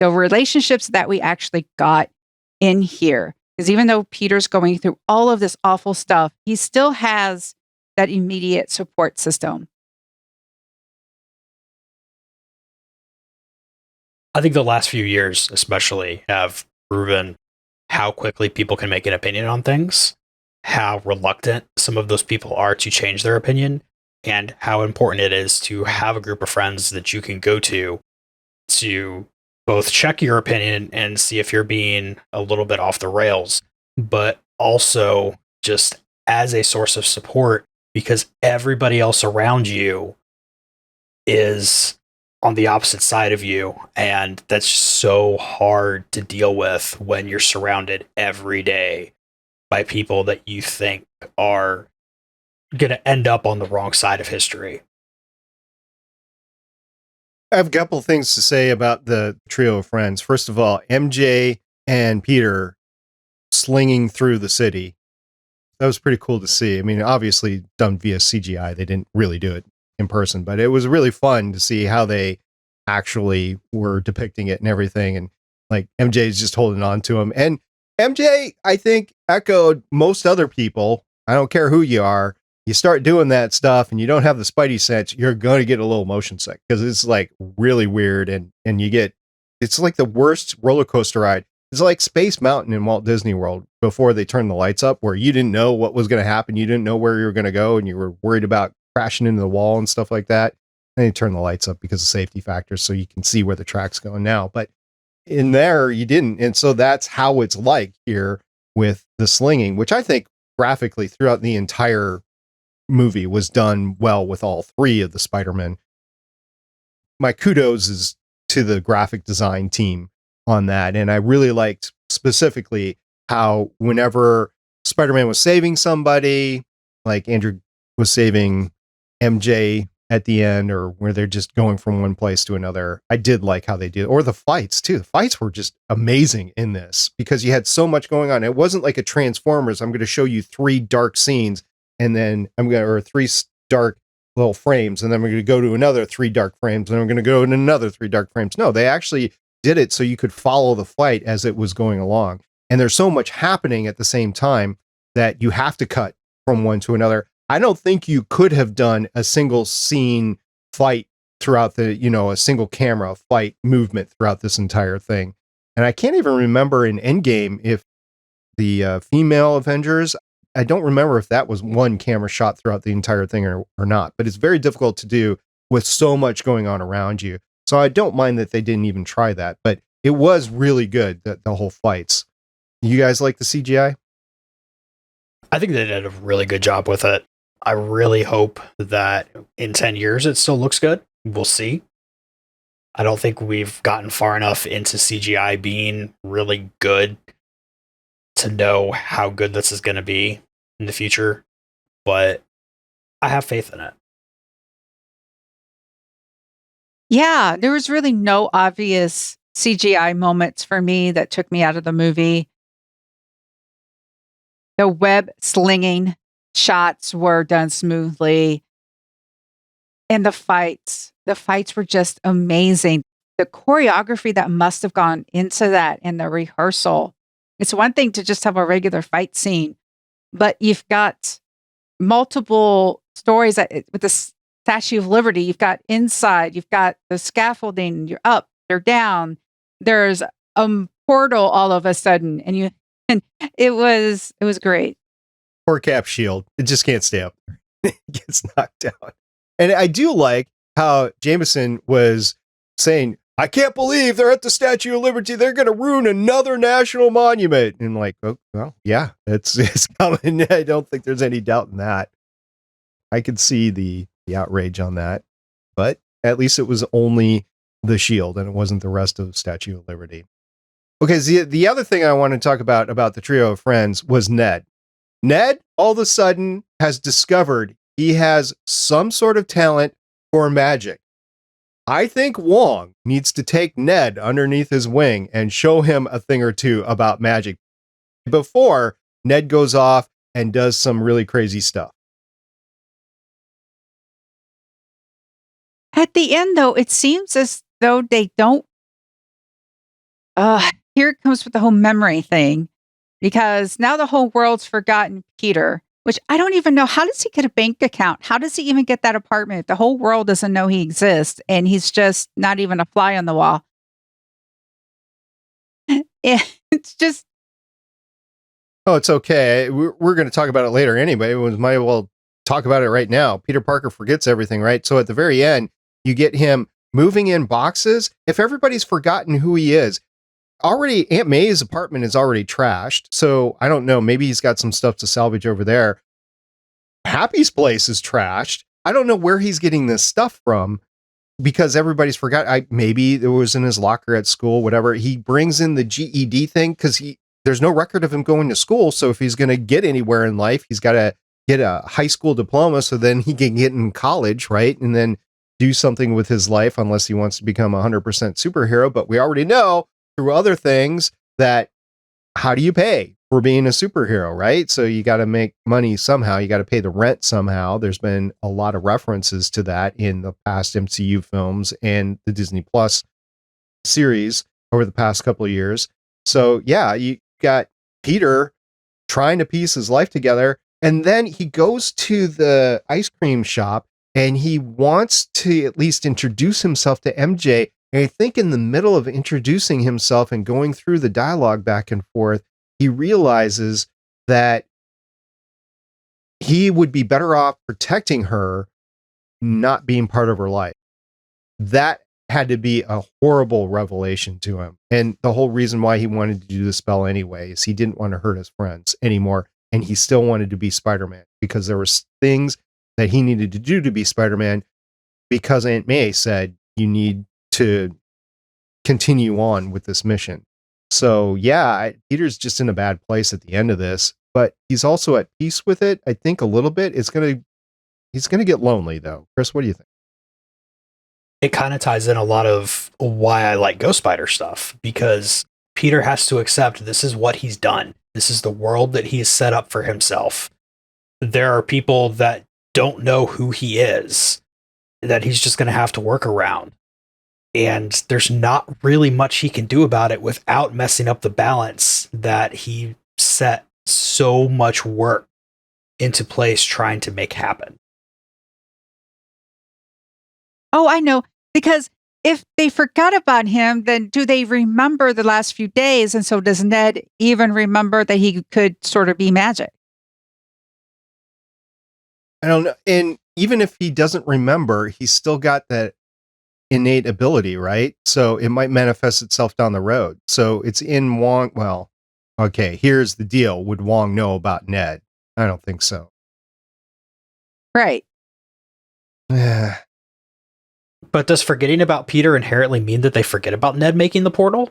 the relationships that we actually got in here. Because even though Peter's going through all of this awful stuff, he still has that immediate support system.
I think the last few years especially have proven how quickly people can make an opinion on things, how reluctant some of those people are to change their opinion, and how important it is to have a group of friends that you can go to both check your opinion and see if you're being a little bit off the rails, but also just as a source of support, because everybody else around you is on the opposite side of you, and that's so hard to deal with when you're surrounded every day by people that you think are going to end up on the wrong side of history.
I have a couple things to say about the trio of friends. First of all, MJ and Peter slinging through the city. That was pretty cool to see. I mean, obviously done via CGI. They didn't really do it in person, but it was really fun to see how they actually were depicting it and everything. And like MJ's just holding on to him. And MJ, I think, echoed most other people. I don't care who you are. You start doing that stuff and you don't have the Spidey sense, you're going to get a little motion sick because it's like really weird. And it's like the worst roller coaster ride. It's like Space Mountain in Walt Disney World before they turned the lights up, where you didn't know what was going to happen. You didn't know where you were going to go, and you were worried about crashing into the wall and stuff like that. And they turn the lights up because of safety factors, so you can see where the track's going now. But in there, you didn't. And so that's how it's like here with the slinging, which I think graphically throughout the entire movie was done well with all three of the Spider-Men. My kudos is to the graphic design team on that. And I really liked specifically how whenever Spider-Man was saving somebody, like Andrew was saving MJ at the end, or where they're just going from one place to another. I did like how they did, or the fights too. The fights were just amazing in this because you had so much going on. It wasn't like a Transformers. I'm going to show you 3 dark scenes and then or 3 dark little frames, and then we're going to go to another 3 dark frames, and then we're going to go to another 3 dark frames. No, they actually did it so you could follow the fight as it was going along. And there's so much happening at the same time that you have to cut from one to another. I don't think you could have done a single scene fight throughout the, a single camera fight movement throughout this entire thing. And I can't even remember in Endgame if the female Avengers, I don't remember if that was one camera shot throughout the entire thing or not, but it's very difficult to do with so much going on around you. So I don't mind that they didn't even try that, but it was really good, the whole fights. You guys like the CGI?
I think they did a really good job with it. I really hope that in 10 years it still looks good. We'll see. I don't think we've gotten far enough into CGI being really good to know how good this is going to be in the future, but I have faith in it.
Yeah, there was really no obvious CGI moments for me that took me out of the movie. The web slinging shots were done smoothly. And the fights were just amazing. The choreography that must have gone into that in the rehearsal. It's one thing to just have a regular fight scene, but you've got multiple stories with the Statue of Liberty. You've got inside, you've got the scaffolding, you're up, they're down. There's a portal all of a sudden, and it was great.
Poor Cap Shield. It just can't stay up there. It gets knocked down. And I do like how Jameson was saying, I can't believe they're at the Statue of Liberty. They're going to ruin another national monument. And like, oh, well, yeah, it's coming. I don't think there's any doubt in that. I could see the outrage on that. But at least it was only the shield and it wasn't the rest of the Statue of Liberty. Okay, so the other thing I want to talk about the trio of friends was Ned. Ned, all of a sudden, has discovered he has some sort of talent for magic. I think Wong needs to take Ned underneath his wing and show him a thing or two about magic before Ned goes off and does some really crazy stuff.
At the end, though, it seems as though they don't. Here it comes with the whole memory thing, because now the whole world's forgotten Peter, which I don't even know. How does he get a bank account? How does he even get that apartment? The whole world doesn't know he exists, and he's just not even a fly on the wall. It's just.
Oh, it's okay. We're going to talk about it later anyway. We might as well talk about it right now. Peter Parker forgets everything, right? So at the very end, you get him moving in boxes. If everybody's forgotten who he is, already Aunt May's apartment is already trashed. So I don't know. Maybe he's got some stuff to salvage over there. Happy's place is trashed. I don't know where he's getting this stuff from because everybody's forgot. Maybe it was in his locker at school, whatever. He brings in the GED thing because there's no record of him going to school. So if he's going to get anywhere in life, he's got to get a high school diploma so then he can get in college, right? And then do something with his life unless he wants to become a 100% superhero. But we already know through other things that how do you pay for being a superhero, right? So you got to make money somehow. You got to pay the rent somehow. There's been a lot of references to that in the past MCU films and the Disney Plus series over the past couple of years. So yeah, you got Peter trying to piece his life together. And then he goes to the ice cream shop and he wants to at least introduce himself to MJ And I think in the middle of introducing himself and going through the dialogue back and forth, he realizes that he would be better off protecting her, not being part of her life. That had to be a horrible revelation to him. And the whole reason why he wanted to do the spell anyway is he didn't want to hurt his friends anymore. And he still wanted to be Spider-Man because there were things that he needed to do to be Spider-Man, because Aunt May said, you need to continue on with this mission. So yeah, Peter's just in a bad place at the end of this, but he's also at peace with it. I think a little bit. He's going to get lonely though. Chris, what do you think?
It kind of ties in a lot of why I like Ghost Spider stuff, because Peter has to accept this is what he's done. This is the world that he has set up for himself. There are people that don't know who he is, that he's just going to have to work around. And there's not really much he can do about it without messing up the balance that he set so much work into place trying to make happen.
Oh, I know. Because if they forgot about him, then do they remember the last few days? And so does Ned even remember that he could sort of be magic?
I don't know. And even if he doesn't remember, he's still got that innate ability, right? So it might manifest itself down the road. So it's in Wong. Well, okay, here's the deal. Would Wong know about Ned? I don't think so.
Right.
But does forgetting about Peter inherently mean that they forget about Ned making the portal?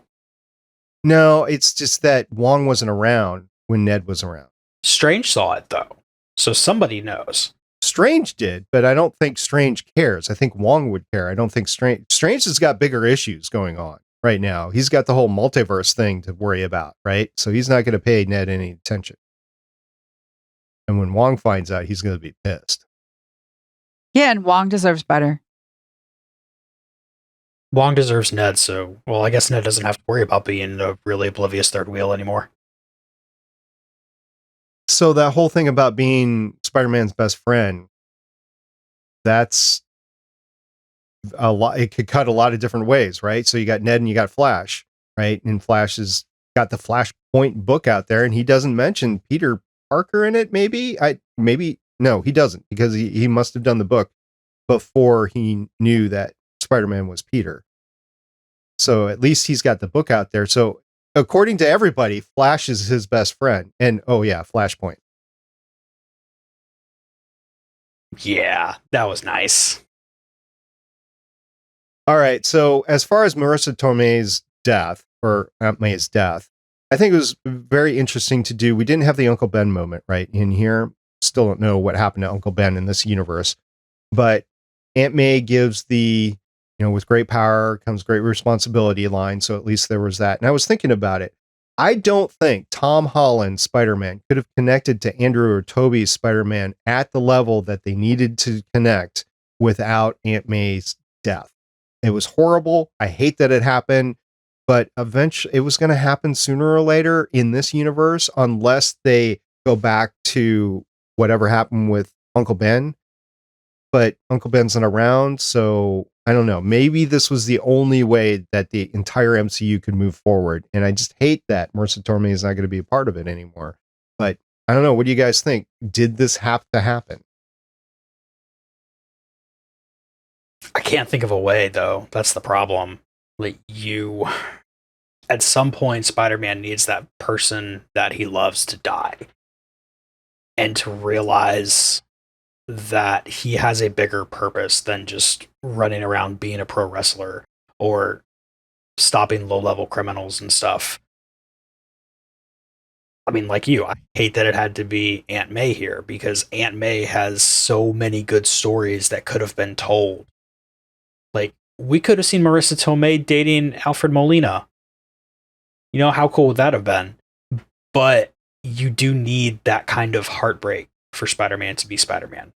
No, it's just that Wong wasn't around when Ned was around.
Strange saw it, though. So somebody knows.
Strange did, but I don't think Strange cares. I think Wong would care. I don't think Strange has got bigger issues going on right now. He's got the whole multiverse thing to worry about, right? So he's not going to pay Ned any attention. And when Wong finds out, he's going to be pissed.
Yeah, and Wong deserves better.
Wong deserves Ned, so, well, I guess Ned doesn't have to worry about being a really oblivious third wheel anymore.
So that whole thing about being Spider-Man's best friend, that's a lot. It could cut a lot of different ways, right? So you got Ned and you got Flash, right? And Flash has got the Flashpoint book out there, and he doesn't mention Peter Parker in it. No, he doesn't, because he must have done the book before he knew that Spider-Man was Peter. So at least he's got the book out there. So according to everybody, Flash is his best friend. And oh yeah, Flashpoint.
Yeah, that was nice.
All right. So as far as Marisa Tomei's death, or Aunt May's death, I think it was very interesting to do. We didn't have the Uncle Ben moment right in here. Still don't know what happened to Uncle Ben in this universe, but Aunt May gives the, with great power comes great responsibility line. So at least there was that. And I was thinking about it. I don't think Tom Holland Spider-Man could have connected to Andrew or Tobey's Spider-Man at the level that they needed to connect without Aunt May's death. It was horrible. I hate that it happened, but eventually it was going to happen sooner or later in this universe, unless they go back to whatever happened with Uncle Ben. But Uncle Ben's not around, so I don't know. Maybe this was the only way that the entire MCU could move forward. And I just hate that Marisa Tomei is not going to be a part of it anymore. But I don't know. What do you guys think? Did this have to happen?
I can't think of a way, though. That's the problem. Like, at some point, Spider-Man needs that person that he loves to die. And to realize that he has a bigger purpose than just running around being a pro wrestler or stopping low-level criminals and stuff. I mean, like you, I hate that it had to be Aunt May here, because Aunt May has so many good stories that could have been told. Like, we could have seen Marisa Tomei dating Alfred Molina. How cool would that have been? But you do need that kind of heartbreak for Spider-Man to be Spider-Man.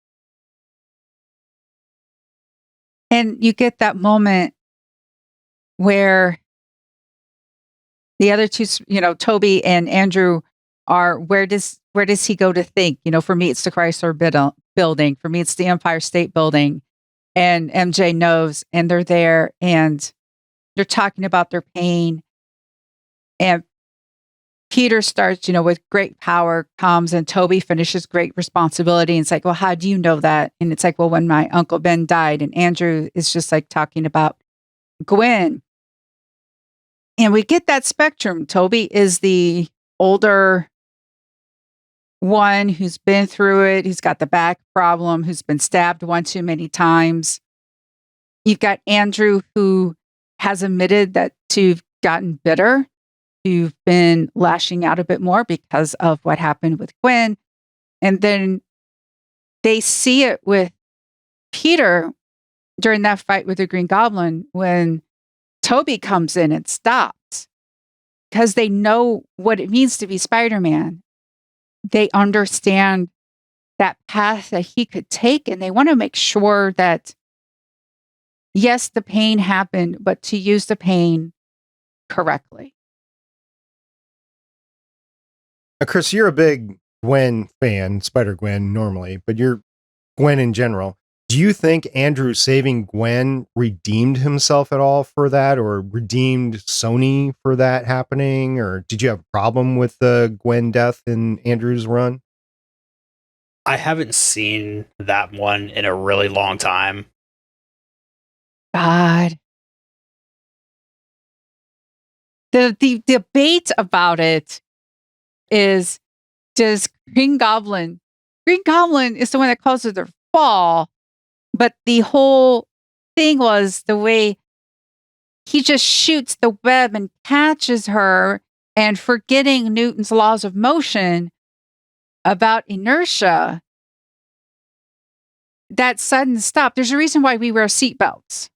And you get that moment where the other two, Tobey and Andrew are, where does he go to think? For me, it's the Chrysler building. For me, it's the Empire State Building. And MJ knows, and they're there. And they're talking about their pain. And Peter starts, with great power comes, and Tobey finishes great responsibility. And it's like, well, how do you know that? And it's like, well, when my Uncle Ben died, and Andrew is just like talking about Gwen. And we get that spectrum. Tobey is the older one who's been through it. He's got the back problem, who's been stabbed one too many times. You've got Andrew, who has admitted that you've gotten bitter. You've been lashing out a bit more because of what happened with Gwen. And then they see it with Peter during that fight with the Green Goblin when Tobey comes in and stops, because they know what it means to be Spider-Man. They understand that path that he could take, and they want to make sure that, yes, the pain happened, but to use the pain correctly.
Now, Chris, you're a big Gwen fan, Spider-Gwen normally, but you're Gwen in general. Do you think Andrew saving Gwen redeemed himself at all for that, or redeemed Sony for that happening? Or did you have a problem with the Gwen death in Andrew's run?
I haven't seen that one in a really long time.
God. The debate about it is, does Green Goblin is the one that causes their fall, but the whole thing was the way he just shoots the web and catches her, and forgetting Newton's laws of motion about inertia, that sudden stop. There's a reason why we wear seatbelts.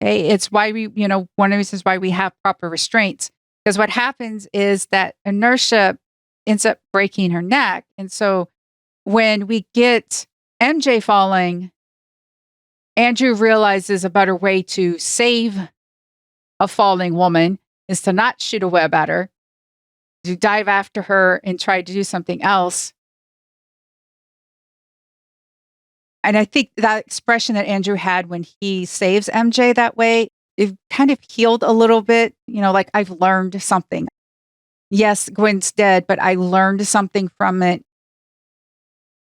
Okay? It's why we, one of the reasons why we have proper restraints, because what happens is that inertia ends up breaking her neck. And so when we get MJ falling, Andrew realizes a better way to save a falling woman is to not shoot a web at her, to dive after her and try to do something else. And I think that expression that Andrew had when he saves MJ that way, it kind of healed a little bit, like, I've learned something. Yes, Gwen's dead, but I learned something from it.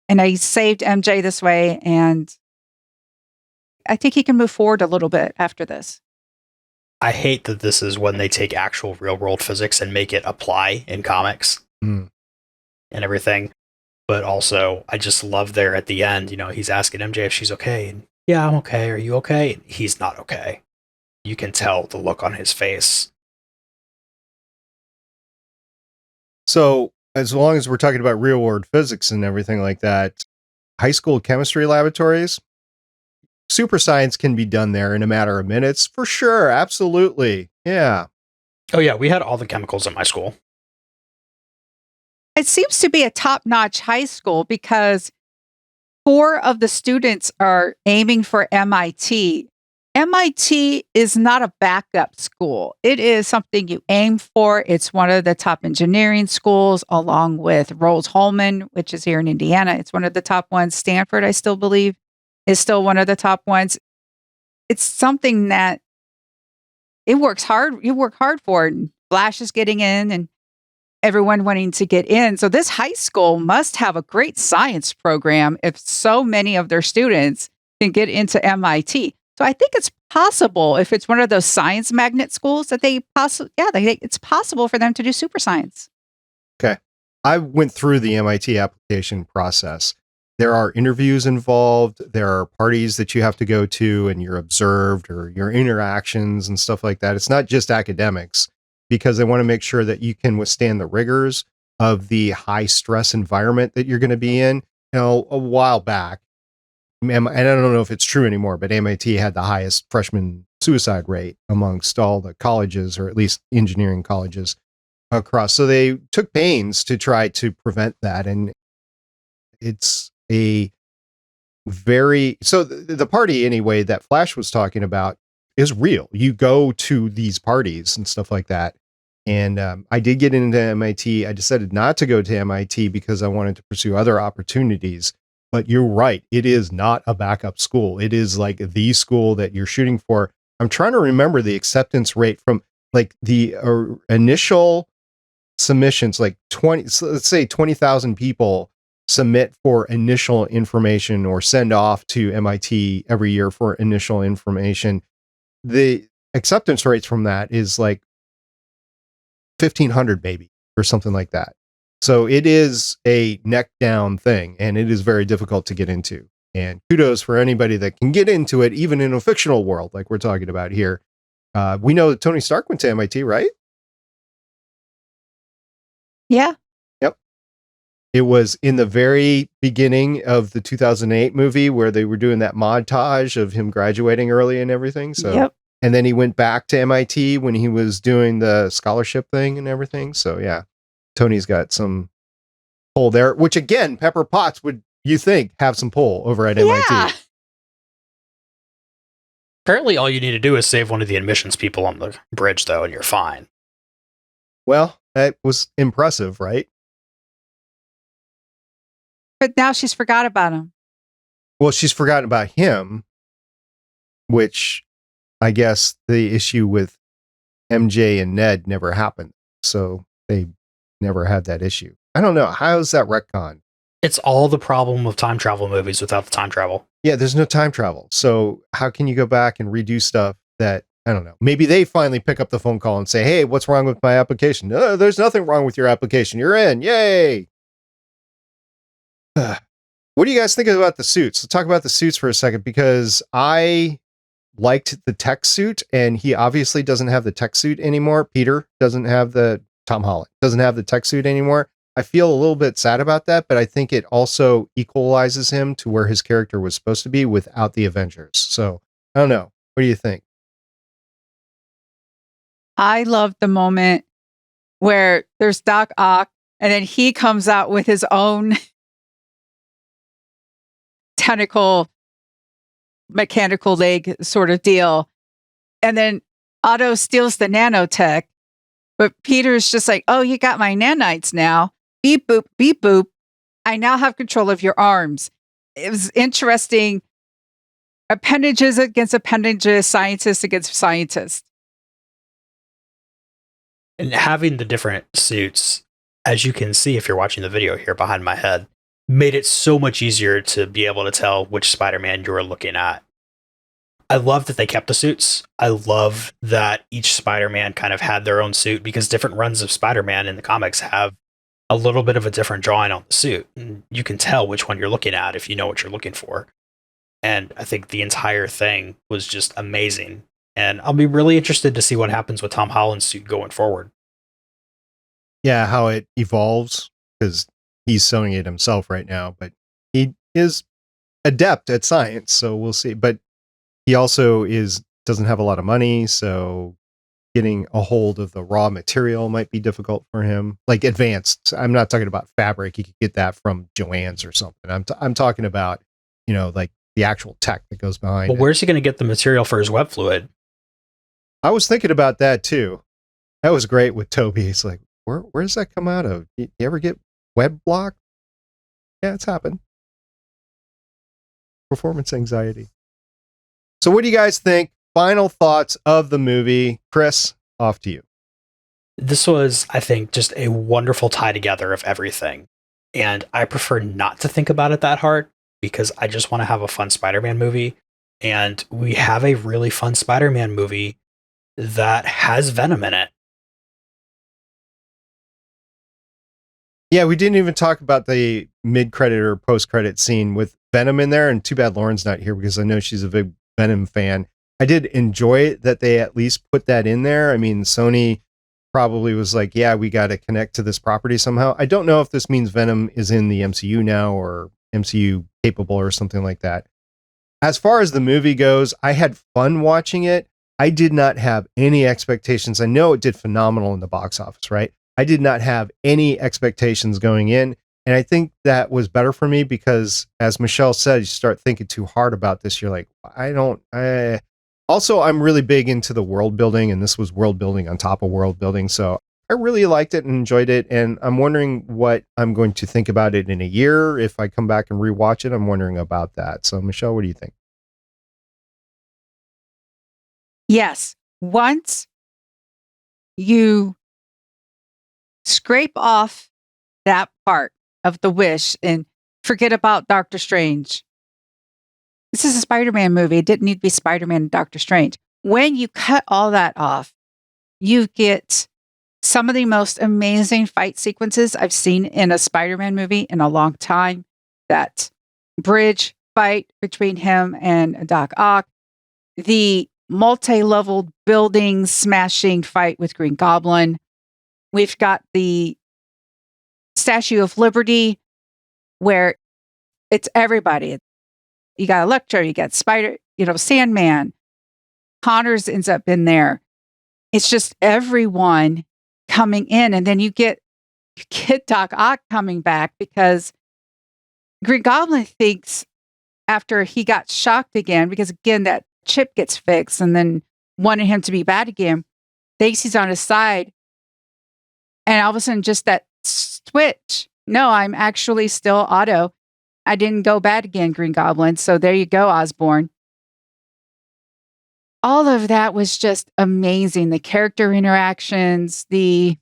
And I saved MJ this way. And I think he can move forward a little bit after this.
I hate that this is when they take actual real world physics and make it apply in comics and everything. But also, I just love there at the end, he's asking MJ if she's okay. And, yeah, I'm okay. Are you okay? And he's not okay. You can tell the look on his face.
So, as long as we're talking about real world physics and everything like that, high school chemistry laboratories, super science can be done there in a matter of minutes. For sure. Absolutely. Yeah.
Oh, yeah. We had all the chemicals at my school.
It seems to be a top-notch high school because 4 of the students are aiming for MIT. MIT is not a backup school. It is something you aim for. It's one of the top engineering schools, along with Rose-Hulman, which is here in Indiana. It's one of the top ones. Stanford, I still believe, is still one of the top ones. It's something that you work hard for. And Flash is getting in, and everyone wanting to get in. So this high school must have a great science program if so many of their students can get into MIT. So I think it's possible, if it's one of those science magnet schools, that it's possible for them to do super science.
Okay. I went through the MIT application process. There are interviews involved. There are parties that you have to go to, and you're observed, or your interactions and stuff like that. It's not just academics, because they want to make sure that you can withstand the rigors of the high stress environment that you're going to be in. A while back, and I don't know if it's true anymore, but MIT had the highest freshman suicide rate amongst all the colleges, or at least engineering colleges across. So they took pains to try to prevent that. And it's the party anyway that Flash was talking about is real. You go to these parties and stuff like that. And I did get into MIT. I decided not to go to MIT because I wanted to pursue other opportunities. But you're right. It is not a backup school. It is like the school that you're shooting for. I'm trying to remember the acceptance rate from like the initial submissions, like 20, so let's say 20,000 people submit for initial information or send off to MIT every year for initial information. The acceptance rates from that is like 1,500 maybe or something like that. So it is a neck down thing, and it is very difficult to get into. And kudos for anybody that can get into it, even in a fictional world like we're talking about here. We know that Tony Stark went to MIT, right?
Yeah.
Yep. It was in the very beginning of the 2008 movie where they were doing that montage of him graduating early and everything. So,
Yep.
And then he went back to MIT when he was doing the scholarship thing and everything. So yeah, Tony's got some pull there, which again, Pepper Potts would, you think, have some pull over at MIT.
Apparently, all you need to do is save one of the admissions people on the bridge, though, and you're fine.
Well, that was impressive, right?
But now she's forgot about him.
Well, she's forgotten about him, which I guess the issue with MJ and Ned never happened. So they never had that issue. I don't know. How's that retcon?
It's all the problem of time travel movies without the time travel.
Yeah, there's no time travel. So how can you go back and redo stuff that, I don't know. Maybe they finally pick up the phone call and say, hey, what's wrong with my application? No, there's nothing wrong with your application. You're in. Yay. What do you guys think about the suits? Let's talk about the suits for a second, because I liked the tech suit, and he obviously doesn't have the tech suit anymore. Peter doesn't have Tom Holland doesn't have the tech suit anymore. I feel a little bit sad about that, but I think it also equalizes him to where his character was supposed to be without the Avengers. So I don't know. What do you think?
I love the moment where there's Doc Ock, and then he comes out with his own tentacle, mechanical leg sort of deal. And then Otto steals the nanotech, but Peter's just like, oh, you got my nanites now. Beep, boop, beep, boop. I now have control of your arms. It was interesting. Appendages against appendages, scientists against scientists.
And having the different suits, as you can see if you're watching the video here behind my head, made it so much easier to be able to tell which Spider-Man you were looking at. I love that they kept the suits. I love that each Spider-Man kind of had their own suit, because different runs of Spider-Man in the comics have a little bit of a different drawing on the suit. And you can tell which one you're looking at if you know what you're looking for. And I think the entire thing was just amazing. And I'll be really interested to see what happens with Tom Holland's suit going forward.
Yeah, how it evolves, because he's sewing it himself right now, but he is adept at science, so we'll see. But he also doesn't have a lot of money, so getting a hold of the raw material might be difficult for him. Like advanced, I'm not talking about fabric. You could get that from Joann's or something. I'm talking about, like the actual tech that goes behind
Well,
it.
where's he going to get the material for his web fluid?
I was thinking about that too. That was great with Tobey. It's like, where does that come out of? You ever get web blocked? Yeah, it's happened. Performance anxiety. So what do you guys think? Final thoughts of the movie. Chris, off to you.
This was, I think, just a wonderful tie together of everything. And I prefer not to think about it that hard, because I just want to have a fun Spider-Man movie. And we have a really fun Spider-Man movie that has Venom in it.
Yeah, we didn't even talk about the mid-credit or post-credit scene with Venom in there, and too bad Lauren's not here, because I know she's a big Venom fan. I did enjoy that they at least put that in there. I mean, Sony probably was like, yeah, we got to connect to this property somehow. I don't know if this means Venom is in the MCU now or MCU capable or something like that. As far as the movie goes, I had fun watching it. I did not have any expectations. I know it did phenomenal in the box office, right? I did not have any expectations going in. And I think that was better for me, because as Michelle said, you start thinking too hard about this. You're like, also, I'm really big into the world building, and this was world building on top of world building. So I really liked it and enjoyed it. And I'm wondering what I'm going to think about it in a year. If I come back and rewatch it, I'm wondering about that. So Michelle, what do you think?
Yes. Once you scrape off that part of the wish and forget about Doctor Strange. This is a Spider-Man movie. It didn't need to be Spider-Man and Doctor Strange. When you cut all that off, you get some of the most amazing fight sequences I've seen in a Spider-Man movie in a long time. That bridge fight between him and Doc Ock, the multi-leveled building smashing fight with Green Goblin. We've got the Statue of Liberty where it's everybody. You got Electro, you got Spider, Sandman. Connors ends up in there. It's just everyone coming in. And then you get Doc Ock coming back because Green Goblin thinks after he got shocked again, because again, that chip gets fixed and then wanted him to be bad again, thinks he's on his side. And all of a sudden, just that switch. No, I'm actually still Otto. I didn't go bad again, Green Goblin. So there you go, Osborn. All of that was just amazing. The character interactions, the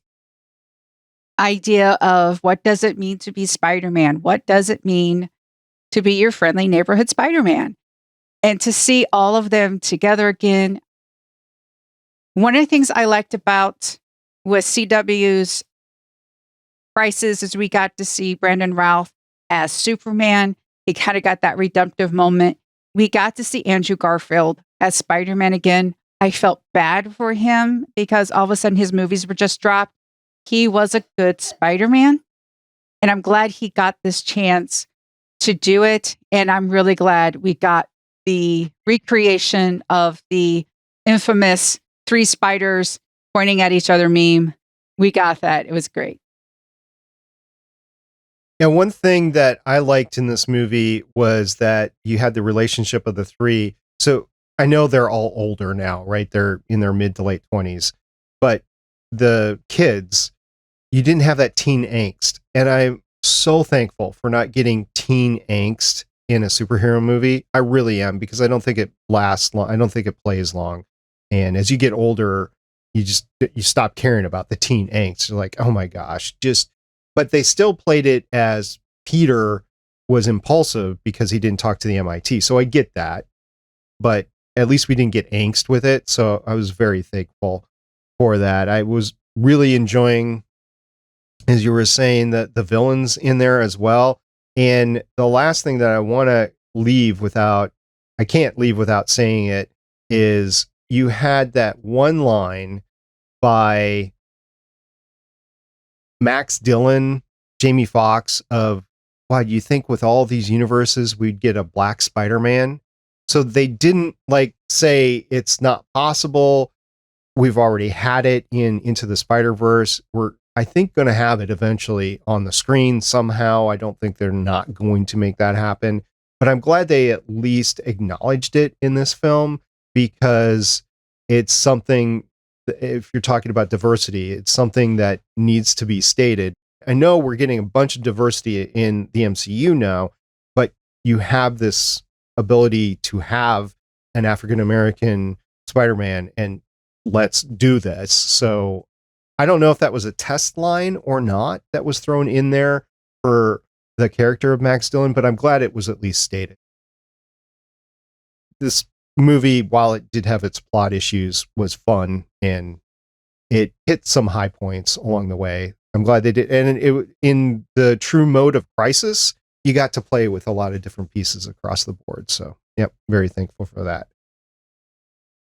idea of what does it mean to be Spider-Man? What does it mean to be your friendly neighborhood Spider-Man? And to see all of them together again. One of the things I liked about with CW's Crisis is we got to see Brandon Routh as Superman. He kind of got that redemptive moment. We got to see Andrew Garfield as Spider-Man again. I felt bad for him because all of a sudden his movies were just dropped. He was a good Spider-Man. And I'm glad he got this chance to do it. And I'm really glad we got the recreation of the infamous 3 spiders pointing at each other meme. We got that. It was great.
Yeah, one thing that I liked in this movie was that you had the relationship of the 3. So I know they're all older now, right? They're in their mid to late 20s. But the kids, you didn't have that teen angst. And I'm so thankful for not getting teen angst in a superhero movie. I really am, because I don't think it lasts long. I don't think it plays long. And as you get older, you stop caring about the teen angst. You're like, oh my gosh, but they still played it as Peter was impulsive because he didn't talk to the MIT. So I get that, but at least we didn't get angst with it. So I was very thankful for that. I was really enjoying, as you were saying, the villains in there as well. And the last thing that I want to I can't leave without saying it, is you had that one line by Max Dillon, Jamie Foxx, of, wow, you think with all these universes we'd get a black Spider-Man? So they didn't say it's not possible. We've already had it in Into the Spider-Verse. We're, I think, going to have it eventually on the screen somehow. I don't think they're not going to make that happen, but I'm glad they at least acknowledged it in this film, because it's something, if you're talking about diversity, it's something that needs to be stated. I know we're getting a bunch of diversity in the MCU now, but you have this ability to have an African-American Spider-Man, and let's do this. So I don't know if that was a test line or not that was thrown in there for the character of Max Dillon, but I'm glad it was at least stated. This movie, while it did have its plot issues, was fun, and it hit some high points along the way. I'm glad they did. And it, in the true mode of Crisis, you got to play with a lot of different pieces across the board. So, yep, very thankful for that.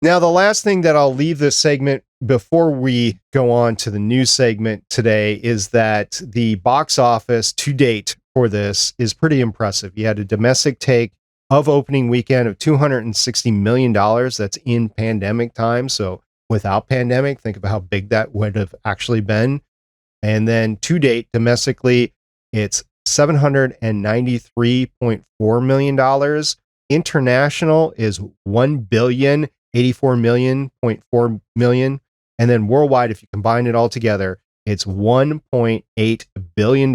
Now, the last thing that I'll leave this segment before we go on to the news segment today is that the box office to date for this is pretty impressive. You had a domestic take of opening weekend of $260 million. That's in pandemic time. So without pandemic, think about how big that would have actually been. And then to date, domestically, it's $793.4 million. International is $1,084.4 million. And then worldwide, if you combine it all together, it's $1.8 billion,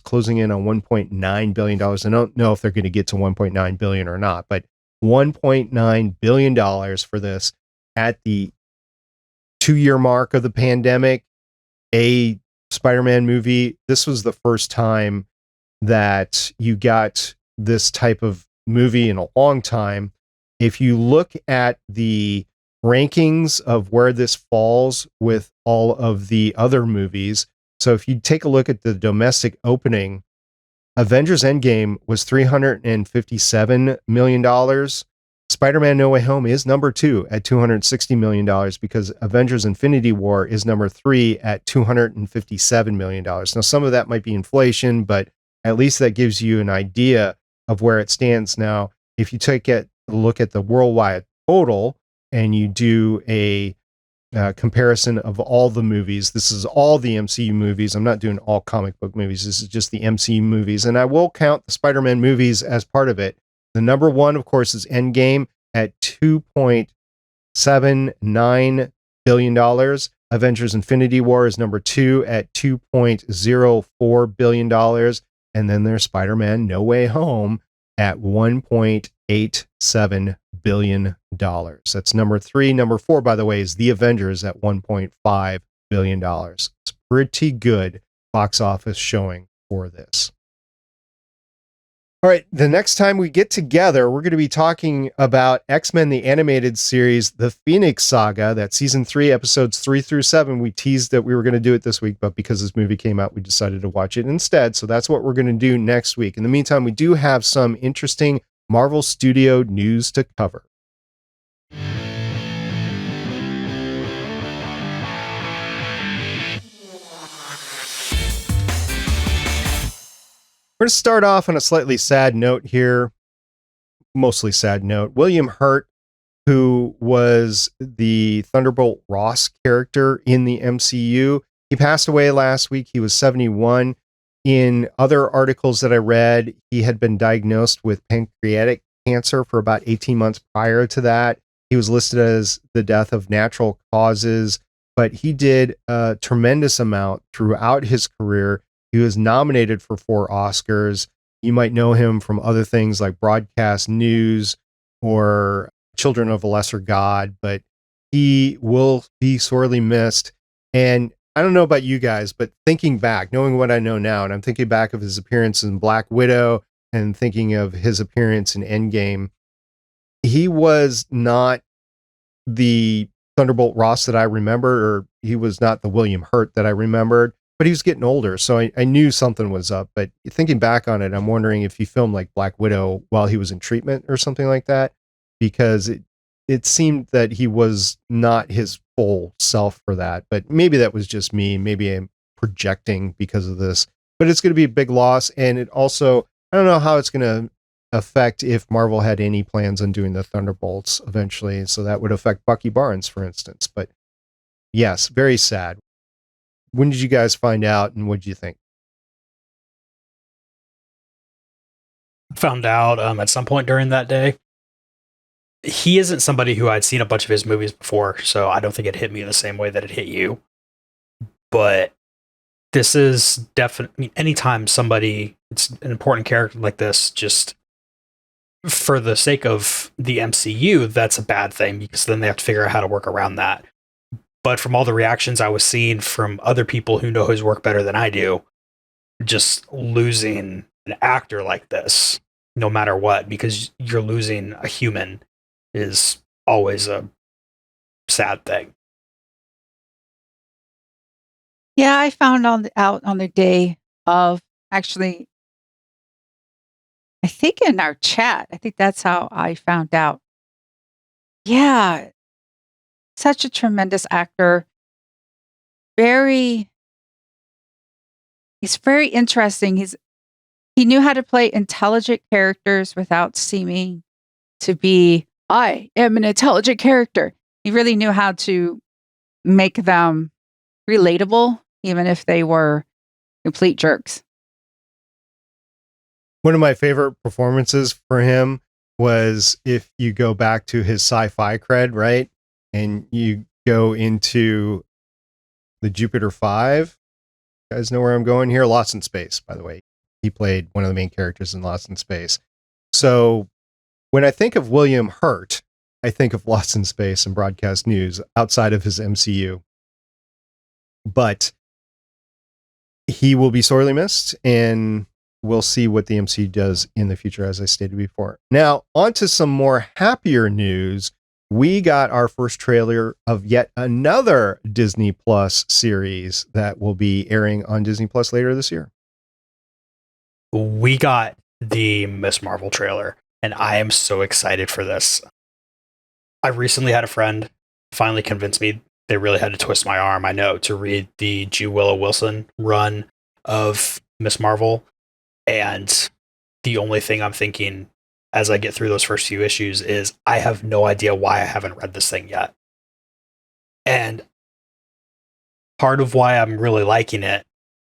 closing in on $1.9 billion. I don't know if they're going to get to $1.9 billion or not, but $1.9 billion for this. at the 2-year mark of the pandemic, a Spider-Man movie, this was the first time that you got this type of movie in a long time. If you look at the rankings of where this falls with all of the other movies, so if you take a look at the domestic opening, Avengers Endgame was $357 million. Spider-Man No Way Home is number 2 at $260 million because Avengers Infinity War is number 3 at $257 million. Now, some of that might be inflation, but at least that gives you an idea of where it stands now. If you take a look at the worldwide total and you do a comparison of all the movies, this is all the MCU movies. I'm not doing all comic book movies. This is just the MCU movies. And I will count the Spider-Man movies as part of it. The number 1, of course, is Endgame at $2.79 billion. Avengers Infinity War is number 2 at $2.04 billion. And then there's Spider-Man No Way Home at $1.87 billion. That's number 3. Number 4, by the way, is The Avengers at $1.5 billion. It's pretty good box office showing for this. All right, the next time we get together, we're going to be talking about X-Men the Animated Series, The Phoenix Saga, that's season 3, episodes 3 through 7. We teased that we were going to do it this week, but because this movie came out, we decided to watch it instead. So that's what we're going to do next week. In the meantime, we do have some interesting Marvel Studio news to cover. We're going to start off on a slightly sad note here, mostly sad note. William Hurt, who was the Thunderbolt Ross character in the MCU, he passed away last week. He was 71. In other articles that I read, he had been diagnosed with pancreatic cancer for about 18 months prior to that. He was listed as the death of natural causes, but he did a tremendous amount throughout his career. He was nominated for 4 Oscars. You might know him from other things like Broadcast News or Children of a Lesser God, but he will be sorely missed. And I don't know about you guys, but thinking back, knowing what I know now, and I'm thinking back of his appearance in Black Widow and thinking of his appearance in Endgame, he was not the Thunderbolt Ross that I remember, or he was not the William Hurt that I remembered. But he was getting older, so I knew something was up. But thinking back on it, I'm wondering if he filmed like Black Widow while he was in treatment or something like that, because it seemed that he was not his full self for that. But maybe that was just me. Maybe I'm projecting because of this. But it's going to be a big loss, and it also, I don't know how it's going to affect if Marvel had any plans on doing the Thunderbolts eventually. So that would affect Bucky Barnes, for instance. But yes, very sad. When did you guys find out, and what did you think?
Found out at some point during that day. He isn't somebody who I'd seen a bunch of his movies before, so I don't think it hit me the same way that it hit you. But this is definitely, I mean, anytime somebody, it's an important character like this, just for the sake of the MCU, that's a bad thing, because then they have to figure out how to work around that. But from all the reactions I was seeing from other people who know his work better than I do, just losing an actor like this, no matter what, because you're losing a human, is always a sad thing.
Yeah, I found out on the day of, actually, I think in our chat. I think that's how I found out. Yeah, such a tremendous actor. He's very interesting. He knew how to play intelligent characters without seeming to be, I am an intelligent character. He really knew how to make them relatable, even if they were complete jerks.
One of my favorite performances for him was if you go back to his sci-fi cred, right? And you go into the Jupiter 5. You guys know where I'm going here? Lost in Space, by the way. He played one of the main characters in Lost in Space. So when I think of William Hurt, I think of Lost in Space and broadcast news outside of his MCU. But he will be sorely missed, and we'll see what the MCU does in the future, as I stated before. Now, on to some more happier news. We got our first trailer of yet another Disney Plus series that will be airing on Disney Plus later this year.
We got the Miss Marvel trailer, and I am so excited for this. I recently had a friend finally convince me, they really had to twist my arm, I know, to read the G. Willow Wilson run of Miss Marvel. And the only thing I'm thinking as I get through those first few issues is I have no idea why I haven't read this thing yet. And part of why I'm really liking it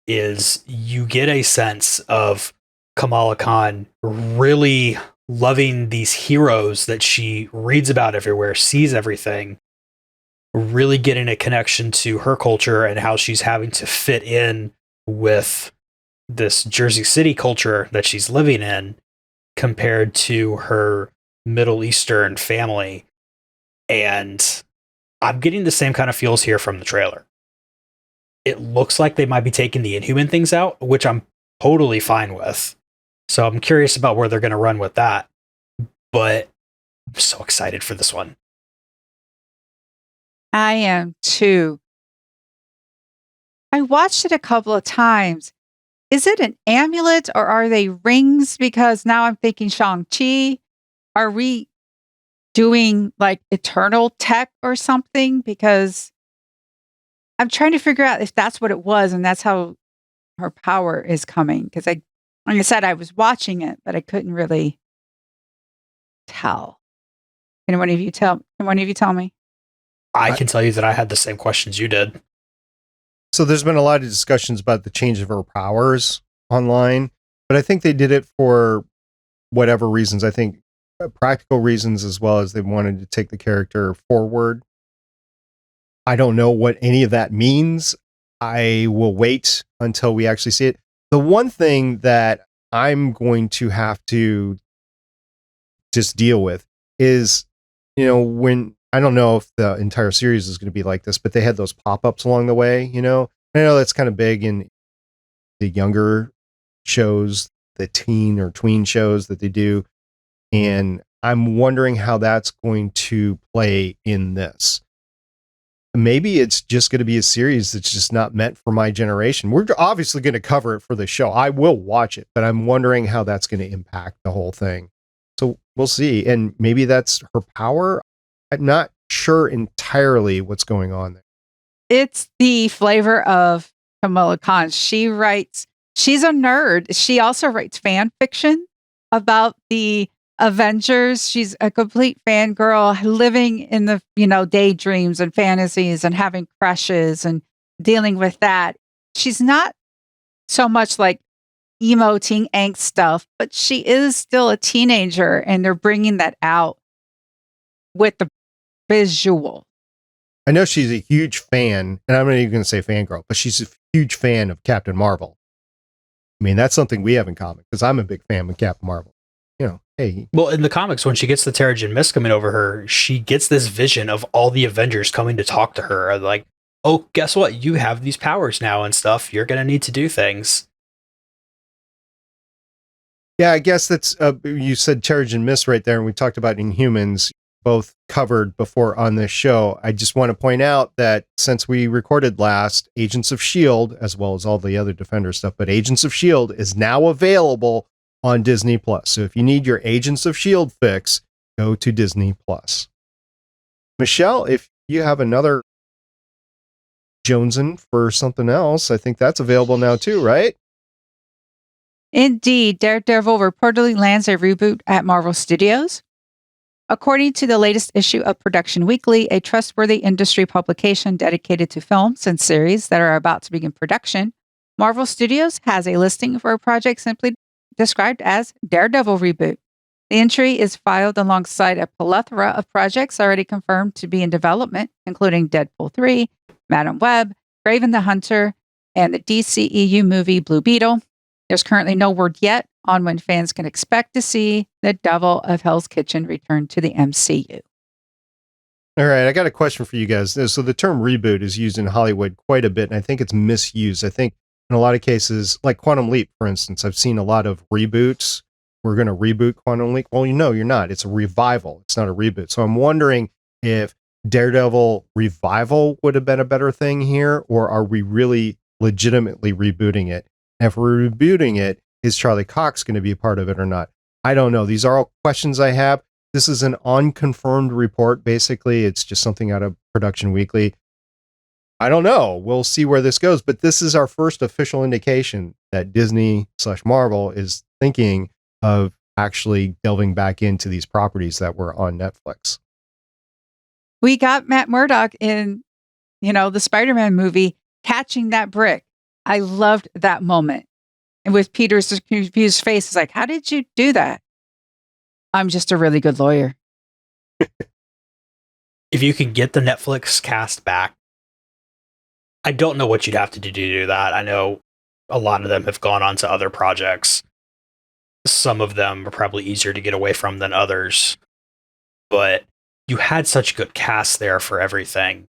is you get a sense of Kamala Khan really loving these heroes that she reads about everywhere, sees everything, really getting a connection to her culture and how she's having to fit in with this Jersey City culture that she's living in compared to her Middle Eastern family. And I'm getting the same kind of feels here from the trailer. It looks like they might be taking the Inhuman things out, which I'm totally fine with. So I'm curious about where they're going to run with that. But I'm so excited for this one.
I am too. I watched it a couple of times. Is it an amulet or are they rings? Because now I'm thinking Shang-Chi. Are we doing like eternal tech or something? Because I'm trying to figure out if that's what it was and that's how her power is coming. Because like I said, I was watching it, but I couldn't really tell. Can one of you tell me?
I can tell you that I had the same questions you did.
So there's been a lot of discussions about the change of her powers online, but I think they did it for whatever reasons. I think practical reasons, as well as they wanted to take the character forward. I don't know what any of that means. I will wait until we actually see it. The one thing that I'm going to have to just deal with is, when I don't know if the entire series is going to be like this, but they had those pop-ups along the way, I know that's kind of big in the younger shows, the teen or tween shows that they do. And I'm wondering how that's going to play in this. Maybe it's just going to be a series that's just not meant for my generation. We're obviously going to cover it for the show. I will watch it, but I'm wondering how that's going to impact the whole thing. So we'll see. And maybe that's her power. I'm not sure entirely what's going on there.
It's the flavor of Kamala Khan. She's a nerd. She also writes fan fiction about the Avengers. She's a complete fangirl living in the, daydreams and fantasies and having crushes and dealing with that. She's not so much like emo teen angst stuff, but she is still a teenager and they're bringing that out with the visual.
I know she's a huge fan, and I'm not even going to say fangirl, but she's a huge fan of Captain Marvel. I mean, that's something we have in common because I'm a big fan of Captain Marvel. Hey.
Well, in the comics, when she gets the Terrigen Mist coming over her, she gets this vision of all the Avengers coming to talk to her. Like, oh, guess what? You have these powers now and stuff. You're going to need to do things.
Yeah, I guess that's, you said Terrigen Mist right there, and we talked about Inhumans, both covered before on this show. I just want to point out that since we recorded last, Agents of S.H.I.E.L.D., as well as all the other Defender stuff, but Agents of S.H.I.E.L.D. is now available on Disney Plus. So if you need your Agents of S.H.I.E.L.D. fix, go to Disney Plus. Michelle, if you have another Jonesin for something else, I think that's available now too, right?
Indeed, Daredevil reportedly lands a reboot at Marvel Studios. According to the latest issue of Production Weekly, a trustworthy industry publication dedicated to films and series that are about to begin production, Marvel Studios has a listing for a project simply described as Daredevil Reboot. The entry is filed alongside a plethora of projects already confirmed to be in development, including Deadpool 3, Madam Web, Kraven the Hunter, and the DCEU movie Blue Beetle. There's currently no word yet on when fans can expect to see the Devil of Hell's Kitchen return to the MCU.
All right, I got a question for you guys. So the term reboot is used in Hollywood quite a bit, and I think it's misused. I think in a lot of cases, like Quantum Leap, for instance, I've seen a lot of reboots. We're going to reboot Quantum Leap. Well, you're not. It's a revival. It's not a reboot. So I'm wondering if Daredevil revival would have been a better thing here, or are we really legitimately rebooting it? And if we're rebooting it, is Charlie Cox going to be a part of it or not? I don't know. These are all questions I have. This is an unconfirmed report, basically. It's just something out of Production Weekly. I don't know. We'll see where this goes, but this is our first official indication that Disney/Marvel is thinking of actually delving back into these properties that were on Netflix.
We got Matt Murdock in, the Spider-Man movie catching that brick. I loved that moment. And with Peter's confused face, it's like, how did you do that? I'm just a really good lawyer.
If you could get the Netflix cast back, I don't know what you'd have to do to do that. I know a lot of them have gone on to other projects. Some of them are probably easier to get away from than others. But you had such good cast there for everything.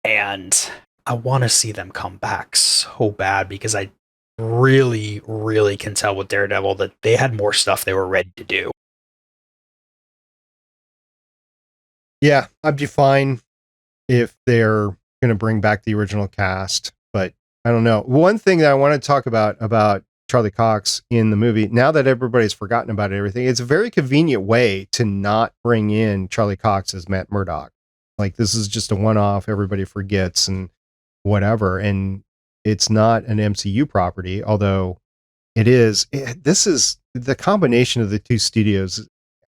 And I want to see them come back so bad because I really, really can tell with Daredevil that they had more stuff they were ready to do.
Yeah, I'd be fine if they're going to bring back the original cast, but I don't know. One thing that I want to talk about Charlie Cox in the movie, now that everybody's forgotten about everything, it's a very convenient way to not bring in Charlie Cox as Matt Murdock. Like, this is just a one-off, everybody forgets and whatever, and it's not an MCU property, although it is. This is the combination of the two studios.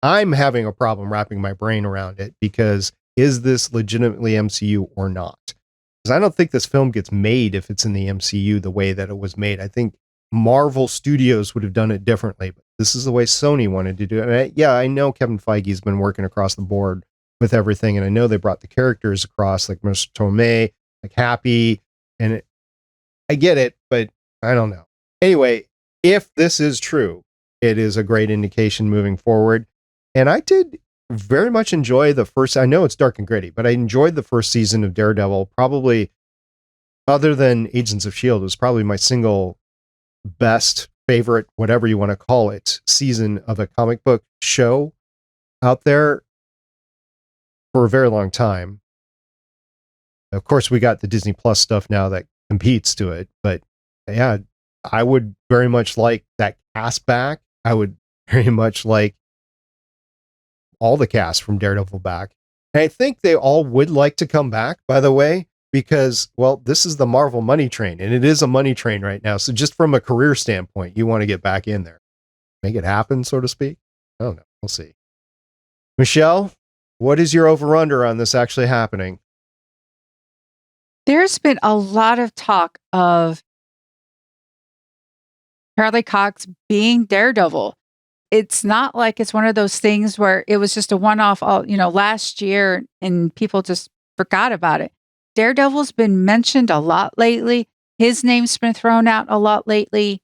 I'm having a problem wrapping my brain around it because is this legitimately MCU or not? Because I don't think this film gets made if it's in the MCU the way that it was made. I think Marvel Studios would have done it differently, but this is the way Sony wanted to do it. I know Kevin Feige's been working across the board with everything, and I know they brought the characters across, like Mr. Tomei, like Happy, and I get it, but I don't know. Anyway, if this is true, it is a great indication moving forward. And I did very much enjoy the first. I know it's dark and gritty, but I enjoyed the first season of Daredevil. Probably, other than Agents of S.H.I.E.L.D., it was probably my single best, favorite, whatever you want to call it, season of a comic book show out there for a very long time. Of course, we got the Disney Plus stuff now that competes to it, but yeah, I would very much like that cast back. I would very much like all the cast from Daredevil back. And I think they all would like to come back, by the way, because, well, this is the Marvel money train, and it is a money train right now. So just from a career standpoint, you want to get back in there. Make it happen, so to speak. I don't know. We'll see. Michelle, what is your over-under on this actually happening?
There's been a lot of talk of Charlie Cox being Daredevil. It's not like it's one of those things where it was just a one-off, last year and people just forgot about it. Daredevil's been mentioned a lot lately. His name's been thrown out a lot lately.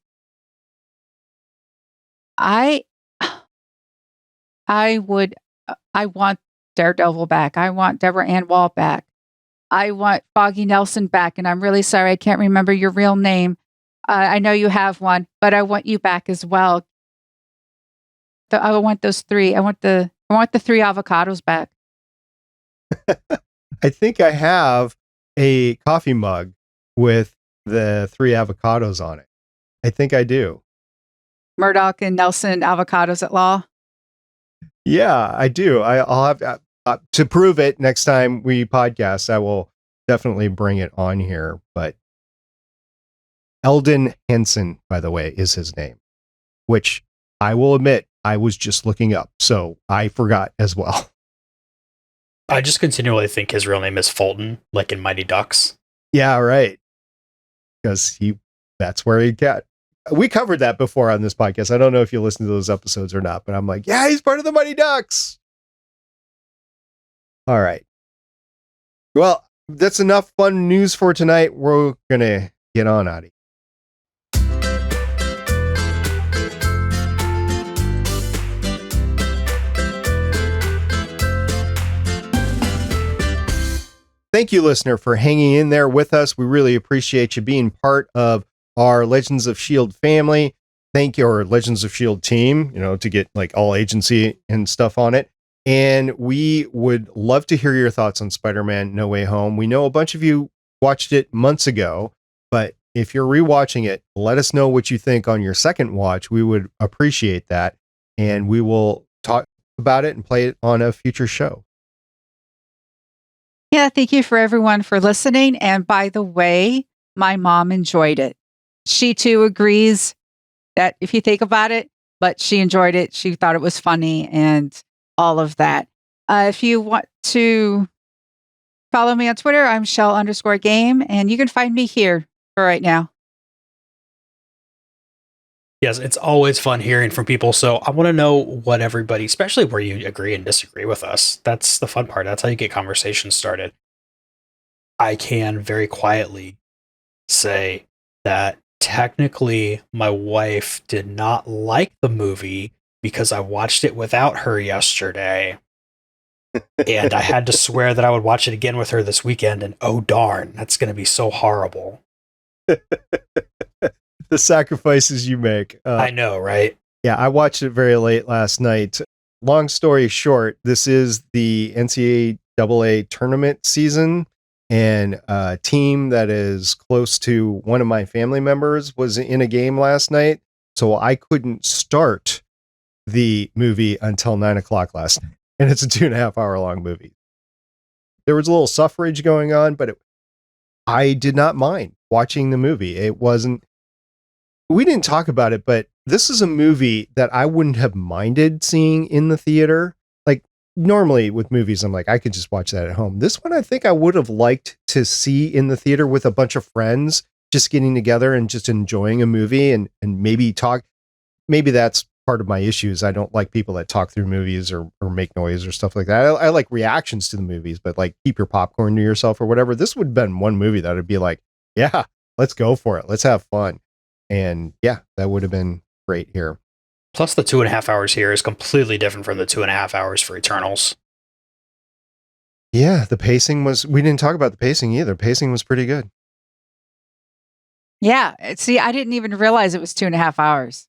I want Daredevil back. I want Deborah Ann Wall back. I want Foggy Nelson back. And I'm really sorry I can't remember your real name. I know you have one, but I want you back as well. I want those three. I want the 3 avocados back.
I think I have a coffee mug with the 3 avocados on it. I think I do.
Murdock and Nelson avocados at law.
Yeah, I do. I'll have to prove it next time we podcast. I will definitely bring it on here. But Eldon Henson, by the way, is his name, which I will admit I was just looking up, so I forgot as well.
I just continually think his real name is Fulton, like in Mighty Ducks.
Yeah, right. Because that's where he got. We covered that before on this podcast. I don't know if you listen to those episodes or not, but I'm like, yeah, he's part of the Mighty Ducks. All right. Well, that's enough fun news for tonight. We're going to get on out of here. thank you, listener, for hanging in there with us. We really appreciate you being part of our Legends of S.H.I.E.L.D. family. Thank you, our Legends of S.H.I.E.L.D. team, to get like all agency and stuff on it. And we would love to hear your thoughts on Spider-Man No Way Home. We know a bunch of you watched it months ago, but if you're rewatching it, let us know what you think on your second watch. We would appreciate that. And we will talk about it and play it on a future show.
Yeah, thank you for everyone for listening. And by the way, my mom enjoyed it. She too agrees that if you think about it, but she enjoyed it. She thought it was funny and all of that. If you want to follow me on Twitter, I'm Shell_game, and you can find me here for right now.
Yes, it's always fun hearing from people. So I want to know what everybody, especially where you agree and disagree with us. That's the fun part. That's how you get conversations started. I can very quietly say that technically my wife did not like the movie because I watched it without her yesterday. And I had to swear that I would watch it again with her this weekend. And oh, darn, that's going to be so horrible.
The sacrifices you make.
I know, right?
Yeah, I watched it very late last night. Long story short, this is the NCAA tournament season, and a team that is close to one of my family members was in a game last night, so I couldn't start the movie until 9:00 last night, and it's a 2.5 hour long movie. There was a little suffrage going on, but I did not mind watching the movie. It wasn't. We didn't talk about it, but this is a movie that I wouldn't have minded seeing in the theater. Like normally with movies, I'm like, I could just watch that at home. This one, I think I would have liked to see in the theater with a bunch of friends, just getting together and just enjoying a movie and maybe talk. Maybe that's part of my issues. I don't like people that talk through movies or make noise or stuff like that. I like reactions to the movies, but like keep your popcorn to yourself or whatever. This would have been one movie that would be like, yeah, let's go for it. Let's have fun. And yeah, that would have been great here.
Plus the 2.5 hours here is completely different from the 2.5 hours for Eternals.
Yeah, the pacing we didn't talk about the pacing either. Pacing was pretty good.
Yeah. See, I didn't even realize it was 2.5 hours.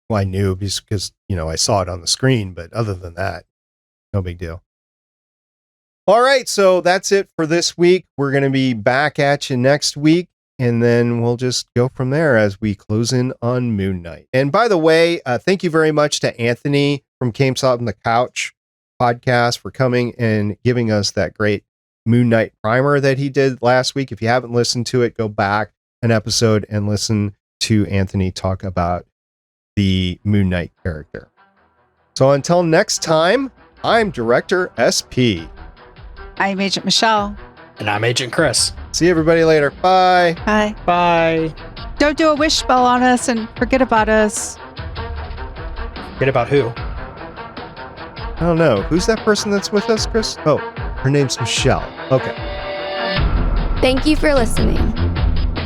Well, I knew because, I saw it on the screen, but other than that, no big deal. All right. So that's it for this week. We're going to be back at you next week. And then we'll just go from there as we close in on Moon Knight. And by the way, thank you very much to Anthony from Came Saw on the Couch podcast for coming and giving us that great Moon Knight primer that he did last week. If you haven't listened to it, go back an episode and listen to Anthony talk about the Moon Knight character. So until next time, I'm Director SP.
I'm Agent Michelle.
And I'm Agent Chris.
See everybody later. Bye.
Bye.
Bye.
Don't do a wish spell on us and forget about us.
Forget about who?
I don't know. Who's that person that's with us, Chris? Oh, her name's Michelle. Okay.
Thank you for listening.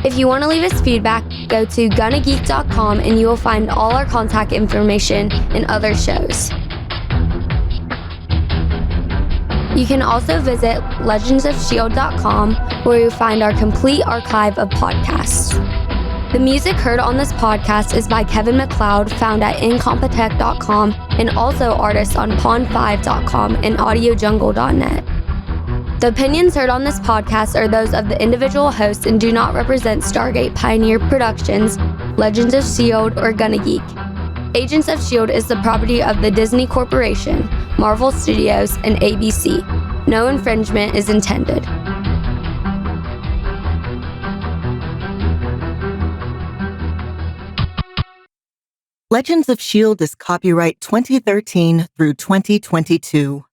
If you want to leave us feedback, go to gonnageek.com and you will find all our contact information and other shows. You can also visit legendsofshield.com where you'll find our complete archive of podcasts. The music heard on this podcast is by Kevin MacLeod, found at incompetech.com, and also artists on pond5.com and audiojungle.net. The opinions heard on this podcast are those of the individual hosts and do not represent Stargate Pioneer Productions, Legends of S.H.I.E.L.D., or Gonna Geek. Agents of S.H.I.E.L.D. is the property of the Disney Corporation, Marvel Studios, and ABC. No infringement is intended.
Legends of S.H.I.E.L.D. is copyright 2013 through 2022.